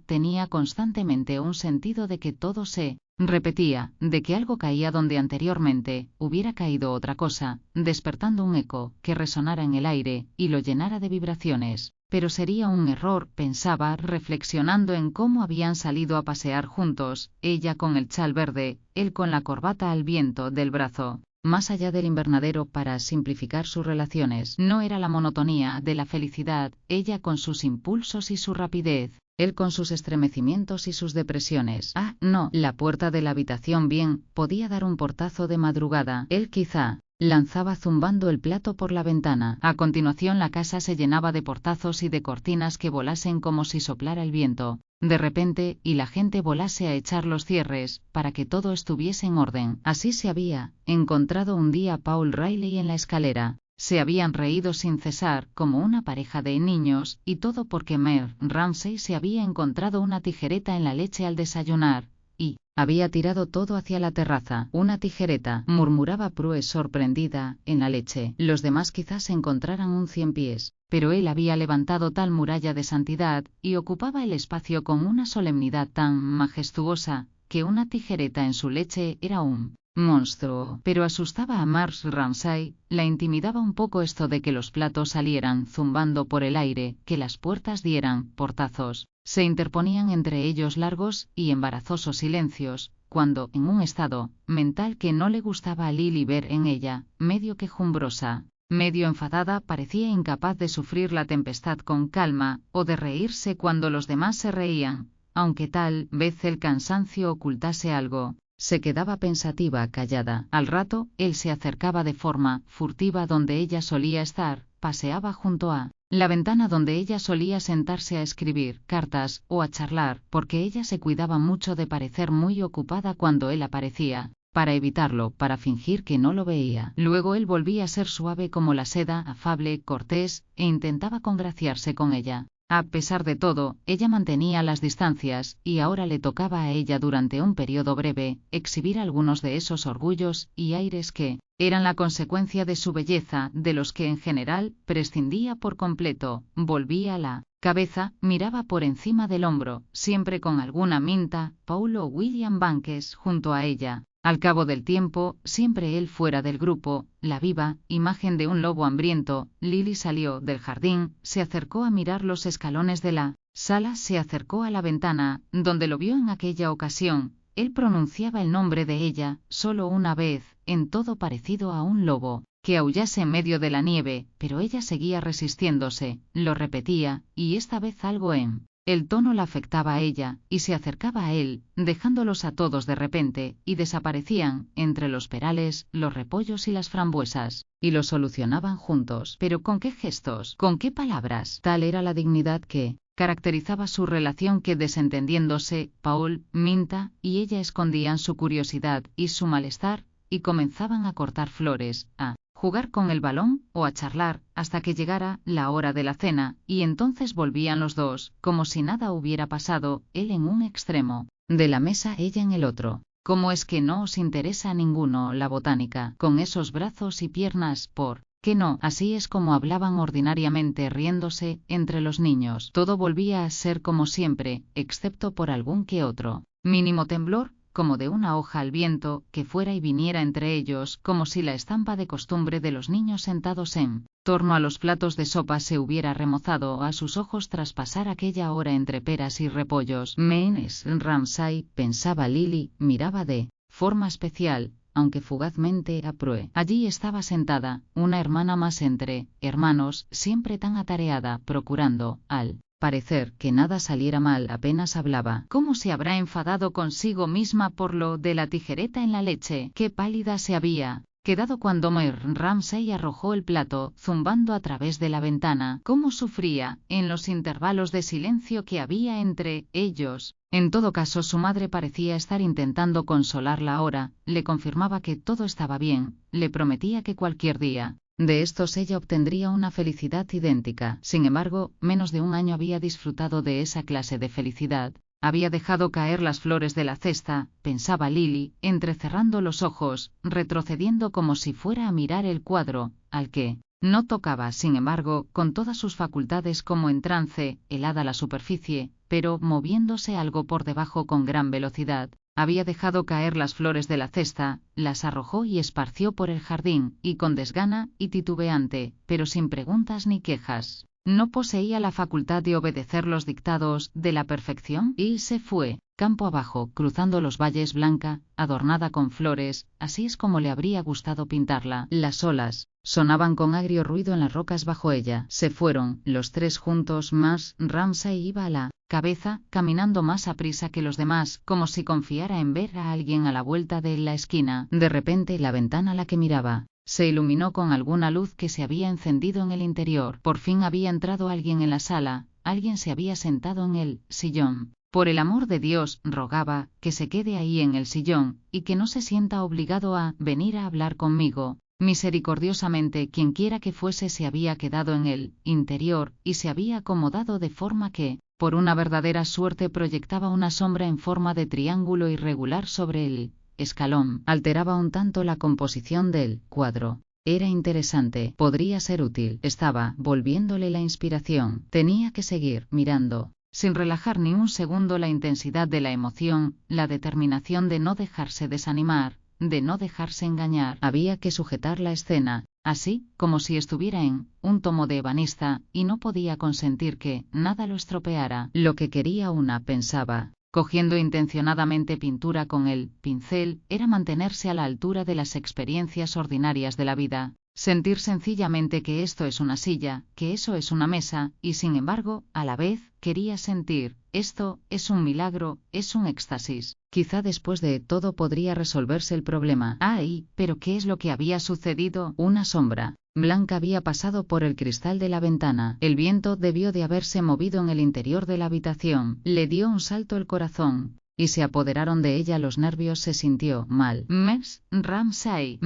tenía constantemente un sentido de que todo se repetía, de que algo caía donde anteriormente hubiera caído otra cosa, despertando un eco que resonara en el aire y lo llenara de vibraciones. Pero sería un error, pensaba, reflexionando en cómo habían salido a pasear juntos, ella con el chal verde, él con la corbata al viento del brazo. Más allá del invernadero, para simplificar sus relaciones, no era la monotonía de la felicidad, ella con sus impulsos y su rapidez, él con sus estremecimientos y sus depresiones. Ah, no, la puerta de la habitación bien podía dar un portazo de madrugada, él quizá lanzaba zumbando el plato por la ventana. A continuación la casa se llenaba de portazos y de cortinas que volasen como si soplara el viento de repente, y la gente volase a echar los cierres, para que todo estuviese en orden. Así se había encontrado un día Paul Riley en la escalera. Se habían reído sin cesar, como una pareja de niños, y todo porque Mrs. Ramsay se había encontrado una tijereta en la leche al desayunar, y había tirado todo hacia la terraza. Una tijereta, murmuraba Prue sorprendida, en la leche. Los demás quizás encontraran un 100 pies, pero él había levantado tal muralla de santidad, y ocupaba el espacio con una solemnidad tan majestuosa, que una tijereta en su leche era un monstruo. Pero asustaba a Mrs. Ramsay, la intimidaba un poco esto de que los platos salieran zumbando por el aire, que las puertas dieran portazos. Se interponían entre ellos largos y embarazosos silencios, cuando, en un estado mental que no le gustaba a Lily ver en ella, medio quejumbrosa, medio enfadada, parecía incapaz de sufrir la tempestad con calma, o de reírse cuando los demás se reían, aunque tal vez el cansancio ocultase algo. Se quedaba pensativa, callada. Al rato, él se acercaba de forma furtiva donde ella solía estar, paseaba junto a la ventana donde ella solía sentarse a escribir cartas o a charlar, porque ella se cuidaba mucho de parecer muy ocupada cuando él aparecía, para evitarlo, para fingir que no lo veía. Luego él volvía a ser suave como la seda, afable, cortés, e intentaba congraciarse con ella. A pesar de todo, ella mantenía las distancias, y ahora le tocaba a ella durante un periodo breve, exhibir algunos de esos orgullos y aires que eran la consecuencia de su belleza, de los que en general prescindía por completo. Volvía la cabeza, miraba por encima del hombro, siempre con alguna Minta, Paul o William Banks junto a ella. Al cabo del tiempo, siempre él fuera del grupo, la viva imagen de un lobo hambriento, Lily salió del jardín, se acercó a mirar los escalones de la sala, se acercó a la ventana, donde lo vio en aquella ocasión. Él pronunciaba el nombre de ella, solo una vez, en todo parecido a un lobo que aullase en medio de la nieve, pero ella seguía resistiéndose, lo repetía, y esta vez algo en el tono la afectaba a ella, y se acercaba a él, dejándolos a todos de repente, y desaparecían, entre los perales, los repollos y las frambuesas, y lo solucionaban juntos. Pero ¿con qué gestos? ¿Con qué palabras? Tal era la dignidad que caracterizaba su relación que, desentendiéndose, Paul, Minta y ella escondían su curiosidad y su malestar, y comenzaban a cortar flores, a jugar con el balón o a charlar, hasta que llegara la hora de la cena, y entonces volvían los dos, como si nada hubiera pasado, él en un extremo de la mesa, ella en el otro. ¿Cómo es que no os interesa a ninguno la botánica, con esos brazos y piernas? ¿Por qué no? Así es como hablaban ordinariamente, riéndose entre los niños. Todo volvía a ser como siempre, excepto por algún que otro mínimo temblor, como de una hoja al viento, que fuera y viniera entre ellos, como si la estampa de costumbre de los niños sentados en torno a los platos de sopa se hubiera remozado a sus ojos tras pasar aquella hora entre peras y repollos. Mrs. Ramsay, pensaba Lily, miraba de forma especial, aunque fugazmente, a Prue. Allí estaba sentada, una hermana más entre hermanos, siempre tan atareada, procurando, al parecer, que nada saliera mal. Apenas hablaba. ¿Cómo se habrá enfadado consigo misma por lo de la tijereta en la leche? Qué pálida se había quedado cuando Mrs. Ramsay arrojó el plato, zumbando a través de la ventana. Cómo sufría, en los intervalos de silencio que había entre ellos. En todo caso, su madre parecía estar intentando consolarla ahora, le confirmaba que todo estaba bien, le prometía que cualquier día de estos ella obtendría una felicidad idéntica. Sin embargo, menos de un año había disfrutado de esa clase de felicidad. Había dejado caer las flores de la cesta, pensaba Lily, entrecerrando los ojos, retrocediendo como si fuera a mirar el cuadro, al que no tocaba. Sin embargo, con todas sus facultades como en trance, helada la superficie, pero moviéndose algo por debajo con gran velocidad. Había dejado caer las flores de la cesta, las arrojó y esparció por el jardín, y con desgana y titubeante, pero sin preguntas ni quejas. No poseía la facultad de obedecer los dictados de la perfección, y se fue, campo abajo, cruzando los valles, blanca, adornada con flores, así es como le habría gustado pintarla. Las olas sonaban con agrio ruido en las rocas bajo ella. Se fueron, los tres juntos. Mrs. Ramsay iba a la cabeza, caminando más aprisa que los demás, como si confiara en ver a alguien a la vuelta de la esquina. De repente, la ventana a la que miraba se iluminó con alguna luz que se había encendido en el interior. Por fin había entrado alguien en la sala, alguien se había sentado en el sillón. Por el amor de Dios, rogaba, que se quede ahí en el sillón, y que no se sienta obligado a venir a hablar conmigo. Misericordiosamente, quienquiera que fuese se había quedado en el interior, y se había acomodado de forma que, por una verdadera suerte, proyectaba una sombra en forma de triángulo irregular sobre el escalón. Alteraba un tanto la composición del cuadro. Era interesante, podría ser útil. Estaba volviéndole la inspiración. Tenía que seguir mirando, sin relajar ni un segundo, la intensidad de la emoción, la determinación de no dejarse desanimar, de no dejarse engañar. Había que sujetar la escena, así como si estuviera en un tomo de ebanista, y no podía consentir que nada lo estropeara. Lo que quería pensaba, cogiendo intencionadamente pintura con el pincel, era mantenerse a la altura de las experiencias ordinarias de la vida, sentir sencillamente que esto es una silla, que eso es una mesa, y sin embargo, a la vez, quería sentir, esto es un milagro, es un éxtasis. Quizá después de todo podría resolverse el problema. ¡Ay! ¿Pero qué es lo que había sucedido? Una sombra blanca había pasado por el cristal de la ventana. El viento debió de haberse movido en el interior de la habitación. Le dio un salto el corazón, y se apoderaron de ella los nervios. Se sintió mal. Mrs. Ramsay,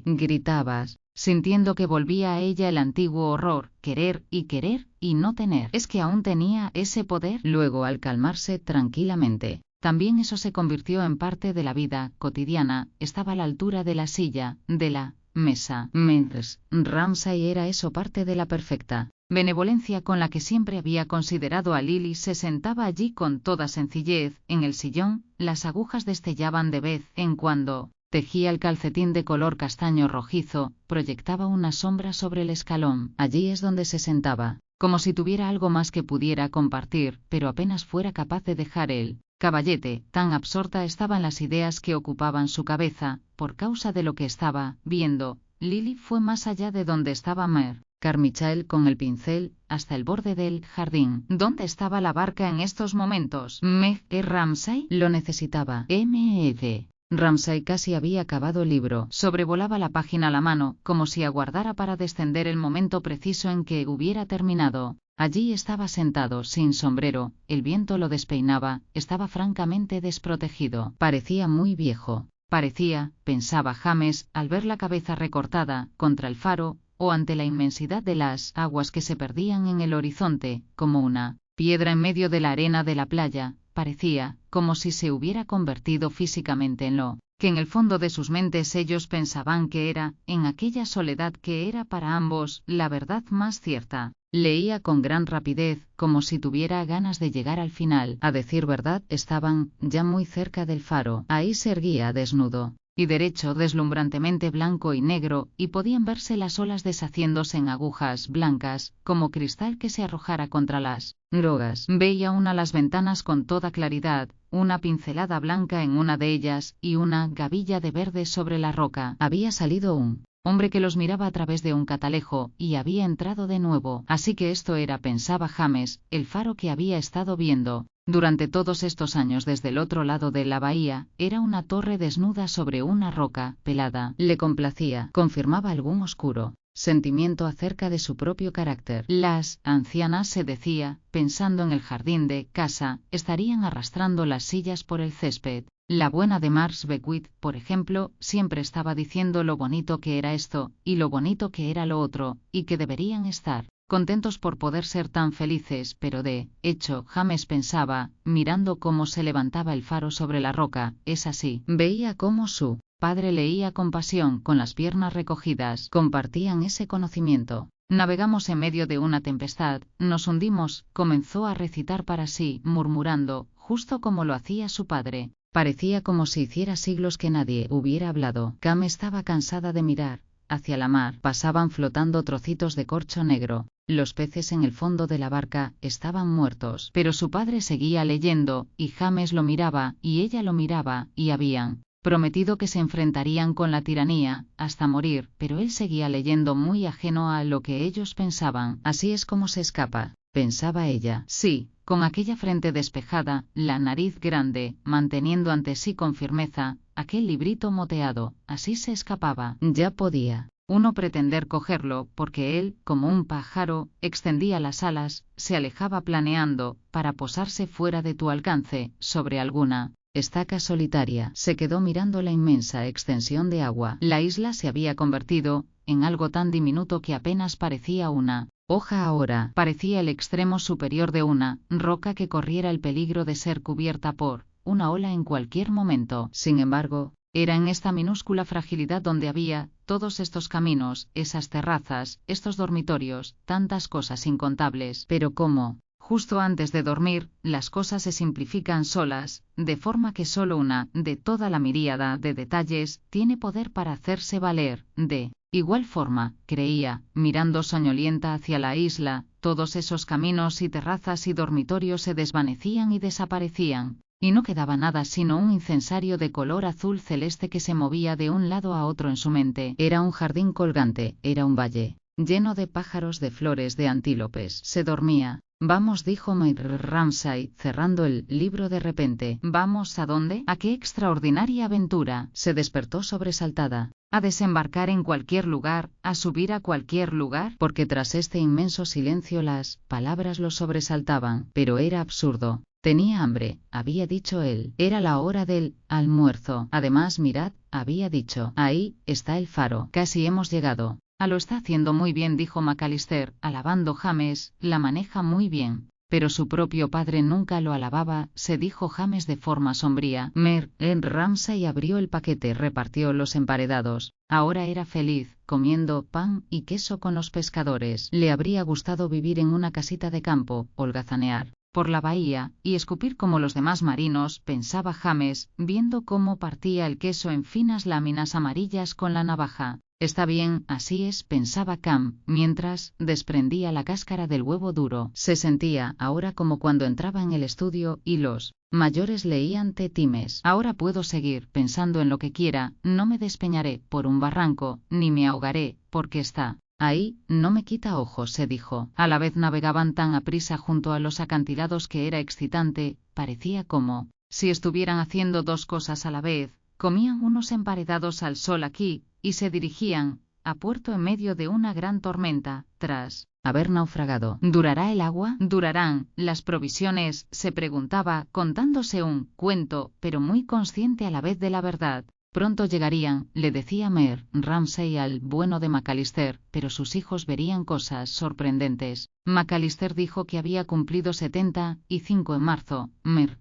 gritaba, sintiendo que volvía a ella el antiguo horror, querer y no tener. ¿Es que aún tenía ese poder? Luego, al calmarse tranquilamente, también eso se convirtió en parte de la vida cotidiana, estaba a la altura de la silla, de la mesa. Mrs. Ramsay era eso, parte de la perfecta benevolencia con la que siempre había considerado a Lily. Se sentaba allí con toda sencillez, en el sillón, las agujas destellaban de vez en cuando, tejía el calcetín de color castaño rojizo, proyectaba una sombra sobre el escalón. Allí es donde se sentaba, como si tuviera algo más que pudiera compartir, pero apenas fuera capaz de dejar el caballete. Tan absorta estaba en las ideas que ocupaban su cabeza, por causa de lo que estaba viendo. Lily fue más allá de donde estaba Mr. Carmichael con el pincel, hasta el borde del jardín. ¿Dónde estaba la barca en estos momentos? Mr. Ramsay lo necesitaba. Mr. Ramsay casi había acabado el libro. Sobrevolaba la página a la mano, como si aguardara para descender el momento preciso en que hubiera terminado. Allí estaba sentado, sin sombrero, el viento lo despeinaba, estaba francamente desprotegido. Parecía muy viejo. Parecía, pensaba James, al ver la cabeza recortada contra el faro, o ante la inmensidad de las aguas que se perdían en el horizonte, como una piedra en medio de la arena de la playa. Parecía como si se hubiera convertido físicamente en lo que en el fondo de sus mentes ellos pensaban que era, en aquella soledad que era para ambos la verdad más cierta. Leía con gran rapidez, como si tuviera ganas de llegar al final. A decir verdad, estaban ya muy cerca del faro. Ahí se erguía desnudo y derecho, deslumbrantemente blanco y negro, y podían verse las olas deshaciéndose en agujas blancas, como cristal que se arrojara contra las rogas. Veía aún a las ventanas con toda claridad, una pincelada blanca en una de ellas, y una gavilla de verde sobre la roca. Había salido un hombre que los miraba a través de un catalejo, y había entrado de nuevo. Así que esto era, pensaba James, el faro que había estado viendo durante todos estos años desde el otro lado de la bahía. Era una torre desnuda sobre una roca pelada. Le complacía, confirmaba algún oscuro sentimiento acerca de su propio carácter. Las ancianas, se decía, pensando en el jardín de casa, estarían arrastrando las sillas por el césped. La buena de Mrs. Beckwith, por ejemplo, siempre estaba diciendo lo bonito que era esto, y lo bonito que era lo otro, y que deberían estar contentos por poder ser tan felices, pero de hecho, James pensaba, mirando cómo se levantaba el faro sobre la roca, es así. Veía cómo su padre leía con pasión, con las piernas recogidas. Compartían ese conocimiento. Navegamos en medio de una tempestad, nos hundimos, comenzó a recitar para sí, murmurando, justo como lo hacía su padre. Parecía como si hiciera siglos que nadie hubiera hablado. Cam estaba cansada de mirar hacia la mar. Pasaban flotando trocitos de corcho negro. Los peces en el fondo de la barca estaban muertos. Pero su padre seguía leyendo, y James lo miraba, y ella lo miraba, y habían prometido que se enfrentarían con la tiranía, hasta morir, pero él seguía leyendo, muy ajeno a lo que ellos pensaban. Así es como se escapa, pensaba ella. Sí, con aquella frente despejada, la nariz grande, manteniendo ante sí con firmeza aquel librito moteado, así se escapaba. Ya podía uno pretender cogerlo, porque él, como un pájaro, extendía las alas, se alejaba planeando, para posarse fuera de tu alcance, sobre alguna estaca solitaria. Se quedó mirando la inmensa extensión de agua. La isla se había convertido en algo tan diminuto que apenas parecía una hoja ahora. Parecía el extremo superior de una roca que corriera el peligro de ser cubierta por una ola en cualquier momento. Sin embargo, era en esta minúscula fragilidad donde había todos estos caminos, esas terrazas, estos dormitorios, tantas cosas incontables. Pero cómo, justo antes de dormir, las cosas se simplifican solas, de forma que solo una de toda la miríada de detalles tiene poder para hacerse valer. De igual forma, creía, mirando soñolienta hacia la isla, todos esos caminos y terrazas y dormitorios se desvanecían y desaparecían, y no quedaba nada sino un incensario de color azul celeste que se movía de un lado a otro en su mente. Era un jardín colgante, era un valle lleno de pájaros, de flores, de antílopes. Se dormía. Vamos, dijo Mr. Ramsay, cerrando el libro de repente. ¿Vamos a dónde? ¿A qué extraordinaria aventura? Se despertó sobresaltada. ¿A desembarcar en cualquier lugar? ¿A subir a cualquier lugar? Porque tras este inmenso silencio las palabras lo sobresaltaban. Pero era absurdo. Tenía hambre, había dicho él. Era la hora del almuerzo. Además, mirad, había dicho. Ahí está el faro. Casi hemos llegado. Lo está haciendo muy bien, dijo McAllister, alabando James, la maneja muy bien. Pero su propio padre nunca lo alababa, se dijo James de forma sombría. Ramsay abrió el paquete, repartió los emparedados. Ahora era feliz, comiendo pan y queso con los pescadores. Le habría gustado vivir en una casita de campo, holgazanear por la bahía, y escupir como los demás marinos, pensaba James, viendo cómo partía el queso en finas láminas amarillas con la navaja. Está bien, así es, pensaba Cam, mientras desprendía la cáscara del huevo duro. Se sentía ahora como cuando entraba en el estudio y los mayores leían T. Times. Ahora puedo seguir pensando en lo que quiera, no me despeñaré por un barranco, ni me ahogaré, porque está ahí, no me quita ojos, se dijo. A la vez navegaban tan aprisa junto a los acantilados que era excitante, parecía como si estuvieran haciendo dos cosas a la vez. Comían unos emparedados al sol aquí, y se dirigían a puerto en medio de una gran tormenta, tras haber naufragado. ¿Durará el agua? ¿Durarán las provisiones?, se preguntaba, contándose un cuento, pero muy consciente a la vez de la verdad. Pronto llegarían, le decía Ramsay al bueno de McAllister, pero sus hijos verían cosas sorprendentes. McAllister dijo que había cumplido 75 en marzo.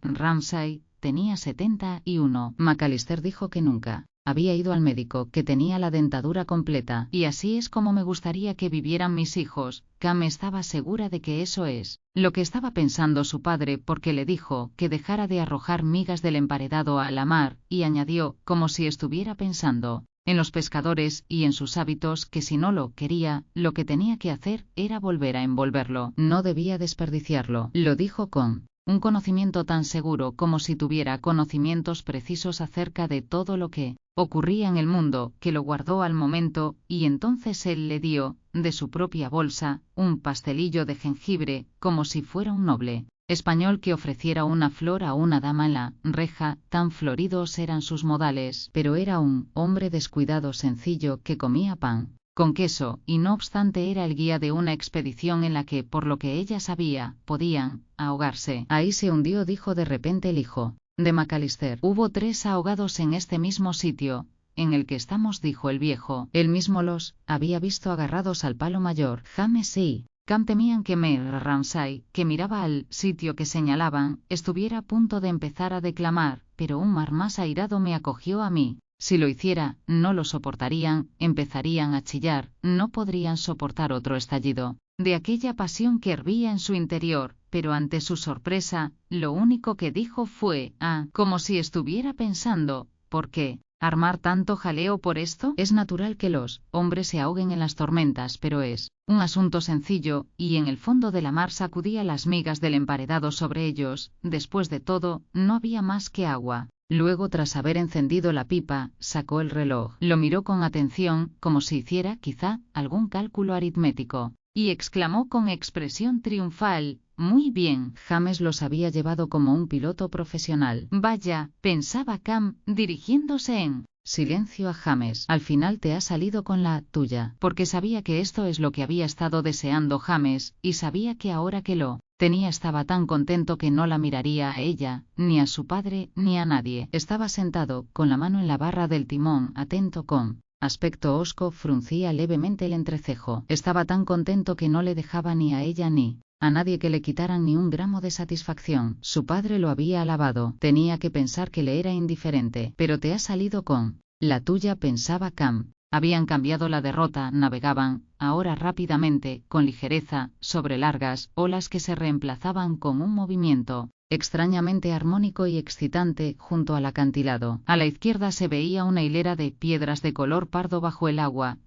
Ramsay tenía 71. McAllister dijo que nunca había ido al médico, que tenía la dentadura completa. Y así es como me gustaría que vivieran mis hijos. Cam estaba segura de que eso es lo que estaba pensando su padre, porque le dijo que dejara de arrojar migas del emparedado a la mar, y añadió, como si estuviera pensando en los pescadores y en sus hábitos, que si no lo quería, lo que tenía que hacer era volver a envolverlo. No debía desperdiciarlo. Lo dijo con un conocimiento tan seguro como si tuviera conocimientos precisos acerca de todo lo que ocurría en el mundo, que lo guardó al momento, y entonces él le dio, de su propia bolsa, un pastelillo de jengibre, como si fuera un noble español que ofreciera una flor a una dama en la reja. Tan floridos eran sus modales, pero era un hombre descuidado, sencillo, que comía pan con queso, y no obstante era el guía de una expedición en la que, por lo que ella sabía, podían ahogarse. Ahí se hundió, dijo de repente el hijo de McAllister. Hubo 3 ahogados en este mismo sitio en el que estamos, dijo el viejo. Él mismo los había visto agarrados al palo mayor. James y Cam temían que Ramsay, que miraba al sitio que señalaban, estuviera a punto de empezar a declamar, pero un mar más airado me acogió a mí. Si lo hiciera, no lo soportarían, empezarían a chillar, no podrían soportar otro estallido de aquella pasión que hervía en su interior, pero ante su sorpresa, lo único que dijo fue, como si estuviera pensando, ¿por qué armar tanto jaleo por esto? Es natural que los hombres se ahoguen en las tormentas, pero es un asunto sencillo, y en el fondo de la mar sacudía las migas del emparedado sobre ellos. Después de todo, no había más que agua. Luego, tras haber encendido la pipa, sacó el reloj, lo miró con atención, como si hiciera, quizá, algún cálculo aritmético, y exclamó con expresión triunfal, «Muy bien». James los había llevado como un piloto profesional. Vaya, pensaba Cam, dirigiéndose en silencio a James. Al final te has salido con la tuya, porque sabía que esto es lo que había estado deseando James, y sabía que ahora que lo tenía estaba tan contento que no la miraría a ella, ni a su padre, ni a nadie. Estaba sentado, con la mano en la barra del timón, atento, con aspecto hosco, fruncía levemente el entrecejo. Estaba tan contento que no le dejaba ni a ella ni a nadie que le quitaran ni un gramo de satisfacción. Su padre lo había alabado. Tenía que pensar que le era indiferente. Pero te has salido con la tuya, pensaba Cam. Habían cambiado la derrota, navegaban, ahora rápidamente, con ligereza, sobre largas olas que se reemplazaban con un movimiento extrañamente armónico y excitante, junto al acantilado. A la izquierda se veía una hilera de piedras de color pardo bajo el agua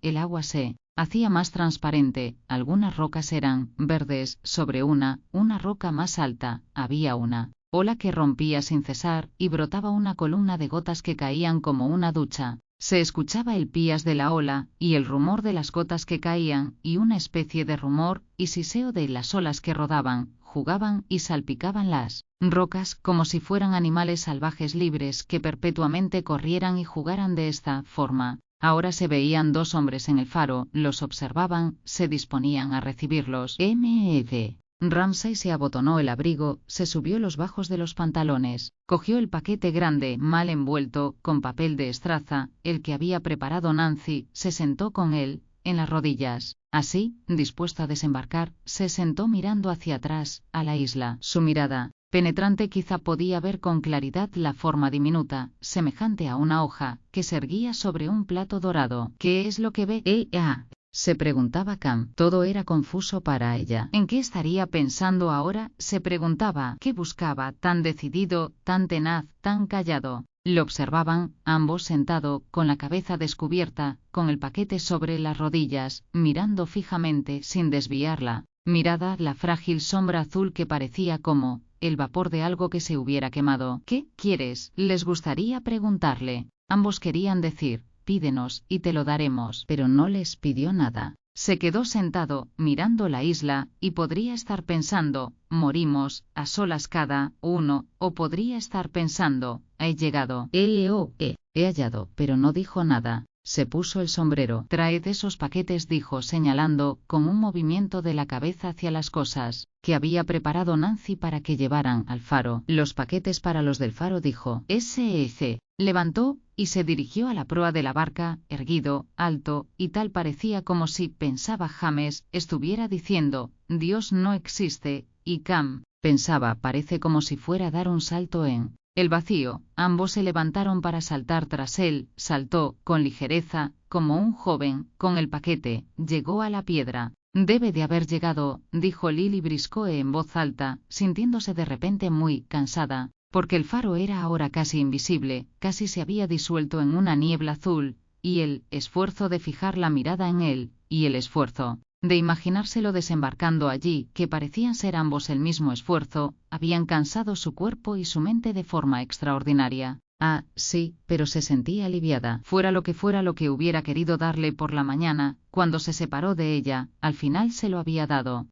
se hacía más transparente, algunas rocas eran verdes. Sobre una roca más alta, había una ola que rompía sin cesar, y brotaba una columna de gotas que caían como una ducha. Se escuchaba el pías de la ola, y el rumor de las gotas que caían, y una especie de rumor y siseo de las olas que rodaban, jugaban y salpicaban las rocas, como si fueran animales salvajes libres que perpetuamente corrieran y jugaran de esta forma. Ahora se veían 2 hombres en el faro, los observaban, se disponían a recibirlos. M.F. Ramsay se abotonó el abrigo, se subió los bajos de los pantalones, cogió el paquete grande, mal envuelto, con papel de estraza, el que había preparado Nancy, se sentó con él en las rodillas. Así, dispuesto a desembarcar, se sentó mirando hacia atrás, a la isla. Su mirada penetrante quizá podía ver con claridad la forma diminuta, semejante a una hoja, que se erguía sobre un plato dorado. ¿Qué es lo que ve? Se preguntaba Cam. Todo era confuso para ella. ¿En qué estaría pensando ahora? Se preguntaba. ¿Qué buscaba? Tan decidido, tan tenaz, tan callado. Lo observaban, ambos sentado, con la cabeza descubierta, con el paquete sobre las rodillas, mirando fijamente, sin desviarla mirada, la frágil sombra azul que parecía como el vapor de algo que se hubiera quemado. ¿Qué quieres? Les gustaría preguntarle. Ambos querían decir, pídenos, y te lo daremos, pero no les pidió nada. Se quedó sentado, mirando la isla, y podría estar pensando, morimos, a solas cada uno, o podría estar pensando, he llegado, he hallado, pero no dijo nada. Se puso el sombrero. Traed esos paquetes, dijo señalando, con un movimiento de la cabeza hacia las cosas que había preparado Nancy para que llevaran al faro. Los paquetes para los del faro, dijo. S.E.C. Levantó, y se dirigió a la proa de la barca, erguido, alto, y tal parecía como si, pensaba James, estuviera diciendo, Dios no existe, y Cam, pensaba, parece como si fuera a dar un salto en el vacío. Ambos se levantaron para saltar tras él, saltó, con ligereza, como un joven, con el paquete, llegó a la piedra. Debe de haber llegado, dijo Lily Briscoe en voz alta, sintiéndose de repente muy cansada, porque el faro era ahora casi invisible, casi se había disuelto en una niebla azul, y el esfuerzo de fijar la mirada en él, y el esfuerzo de imaginárselo desembarcando allí, que parecían ser ambos el mismo esfuerzo, habían cansado su cuerpo y su mente de forma extraordinaria. Ah, sí, pero se sentía aliviada. Fuera lo que hubiera querido darle por la mañana, cuando se separó de ella, al final se lo había dado.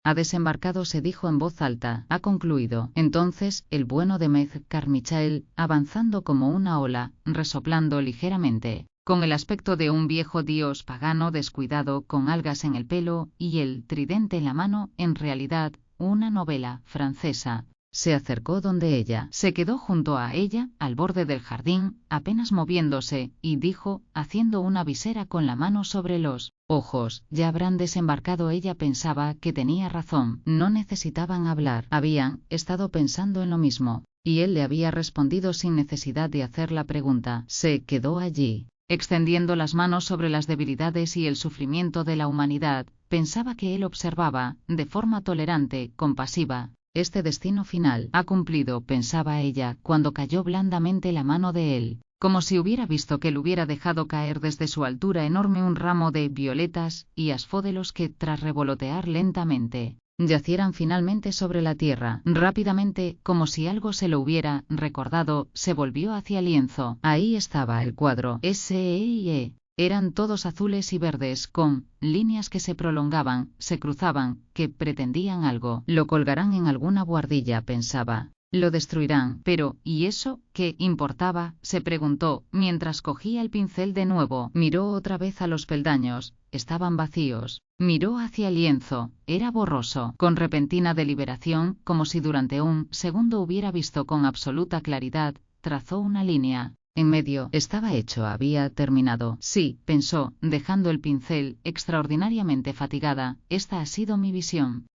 Ha desembarcado, se dijo en voz alta. Ha concluido. Entonces, el bueno de Meg Carmichael, avanzando como una ola, resoplando ligeramente, con el aspecto de un viejo dios pagano descuidado, con algas en el pelo, y el tridente en la mano, en realidad, una novela francesa. Se acercó donde ella, se quedó junto a ella, al borde del jardín, apenas moviéndose, y dijo, haciendo una visera con la mano sobre los ojos, ya habrán desembarcado. Ella pensaba que tenía razón, no necesitaban hablar, habían estado pensando en lo mismo, y él le había respondido sin necesidad de hacer la pregunta. Se quedó allí, extendiendo las manos sobre las debilidades y el sufrimiento de la humanidad. Pensaba que él observaba, de forma tolerante, compasiva. Este destino final ha cumplido, pensaba ella, cuando cayó blandamente la mano de él, como si hubiera visto que él hubiera dejado caer desde su altura enorme un ramo de violetas y asfódelos que, tras revolotear lentamente, yacieran finalmente sobre la tierra. Rápidamente, como si algo se lo hubiera recordado, se volvió hacia el lienzo. Ahí estaba el cuadro. S.E.I.E. Eran todos azules y verdes, con líneas que se prolongaban, se cruzaban, que pretendían algo. Lo colgarán en alguna buhardilla, pensaba. Lo destruirán, pero, ¿y eso qué importaba?, se preguntó, mientras cogía el pincel de nuevo. Miró otra vez a los peldaños, estaban vacíos. Miró hacia el lienzo, era borroso. Con repentina deliberación, como si durante un segundo hubiera visto con absoluta claridad, trazó una línea. En medio, estaba hecho, había terminado. Sí, pensó, dejando el pincel, extraordinariamente fatigada, esta ha sido mi visión.